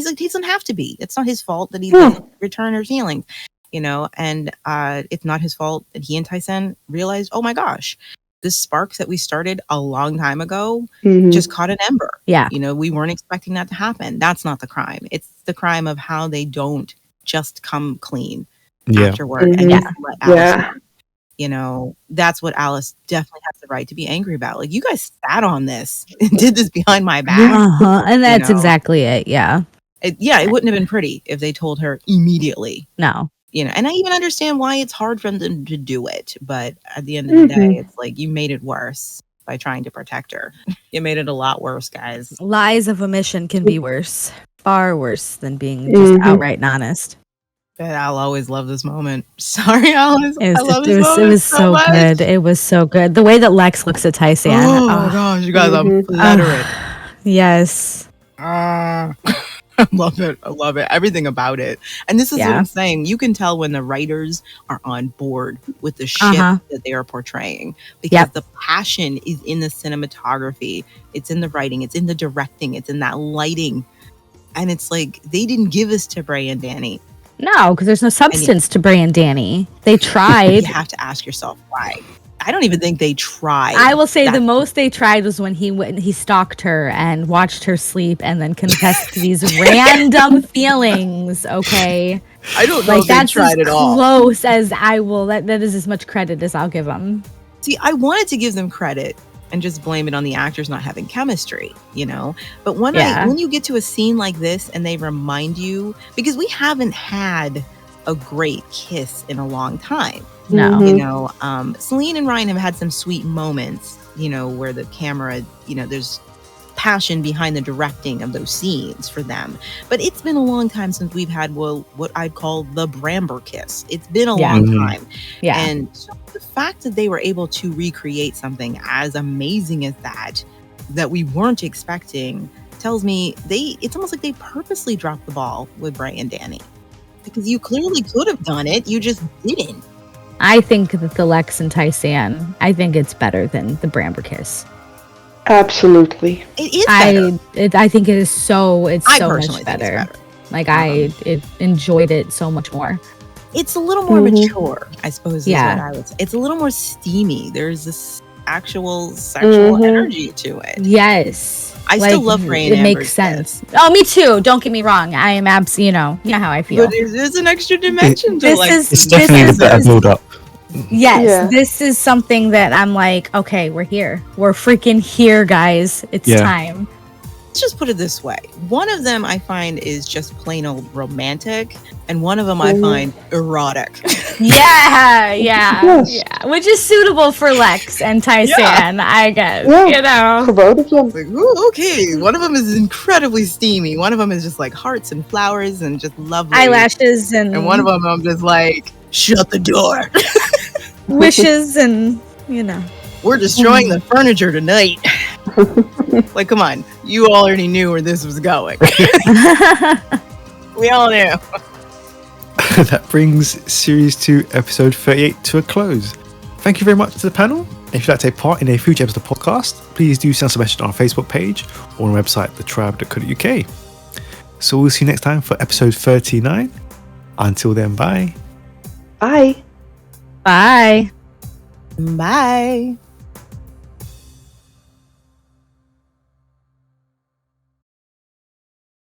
doesn't have to be. It's not his fault that he didn't return her feelings, and it's not his fault that he and Tysan realized, oh my gosh, this spark that we started a long time ago just caught an ember. Yeah. We weren't expecting that to happen. That's not the crime. It's the crime of how they don't just come clean afterward and just let Alice in. That's what Alice definitely has the right to be angry about. Like, you guys sat on this and did this behind my back. And that's exactly it. Yeah. It wouldn't have been pretty if they told her immediately. No. And I even understand why it's hard for them to do it. But at the end of the day, it's like you made it worse by trying to protect her. You made it a lot worse, guys. Lies of omission can be worse. Far worse than being just outright honest. But I'll always love this moment. Sorry, Alice. It was so good. It was so good. The way that Lex looks at Tysan. Oh my gosh, you guys, I'm fluttering. Yes. I love it. I love it. Everything about it. And this is what I'm saying. You can tell when the writers are on board with the shit that they are portraying, because the passion is in the cinematography. It's in the writing. It's in the directing. It's in that lighting. And it's like, they didn't give us to Bray and Danny. No, because there's no substance to Bray and Danny. They tried. You have to ask yourself why. I don't even think they tried. I will say the most they tried was when he stalked her and watched her sleep and then confessed to these random feelings. Okay, I don't know if they tried at all. Close as I will. That is as much credit as I'll give them. See, I wanted to give them credit and just blame it on the actors not having chemistry, But when you get to a scene like this and they remind you, because we haven't had a great kiss in a long time. No. Celine and Ryan have had some sweet moments, where the camera, there's passion behind the directing of those scenes for them. But it's been a long time since we've had what I'd call the Bramber kiss. It's been a long time. Yeah. And so the fact that they were able to recreate something as amazing as that we weren't expecting, tells me it's almost like they purposely dropped the ball with Bray and Danny. Because you clearly could have done it, you just didn't. I think that the Lex and Tysan, I think it's better than the Bramber kiss. Absolutely. It is better. I think it is so much think better. It's better. Like I enjoyed it so much more. It's a little more mature, I suppose is what I would say. It's a little more steamy. There's this actual sexual energy to it. Yes. I still love Rain. It makes sense. Oh, me too. Don't get me wrong. I am you know how I feel. But there's an extra dimension to It's definitely a better build up. Yes, this is something that I'm like, okay, we're here. We're freaking here, guys. It's time. let's just put it this way. One of them I find is just plain old romantic, and one of them I find erotic. Yeah. Yes. Yeah. Which is suitable for Lex and Tysan, I guess. Yeah. You know. For both of them. Like, ooh, okay. One of them is incredibly steamy. One of them is just like hearts and flowers and just lovely. Eyelashes and And one of them I'm just like, shut the door. wishes and, you know. We're destroying the furniture tonight. Like, come on. You already knew where this was going. We all knew. That brings Series 2, Episode 38 to a close. Thank you very much to the panel. If you'd like to take part in a future episode of the podcast, please do send us a message on our Facebook page or on our website, thetribe.co.uk. So we'll see you next time for episode 39. Until then, bye. Bye. Bye. Bye.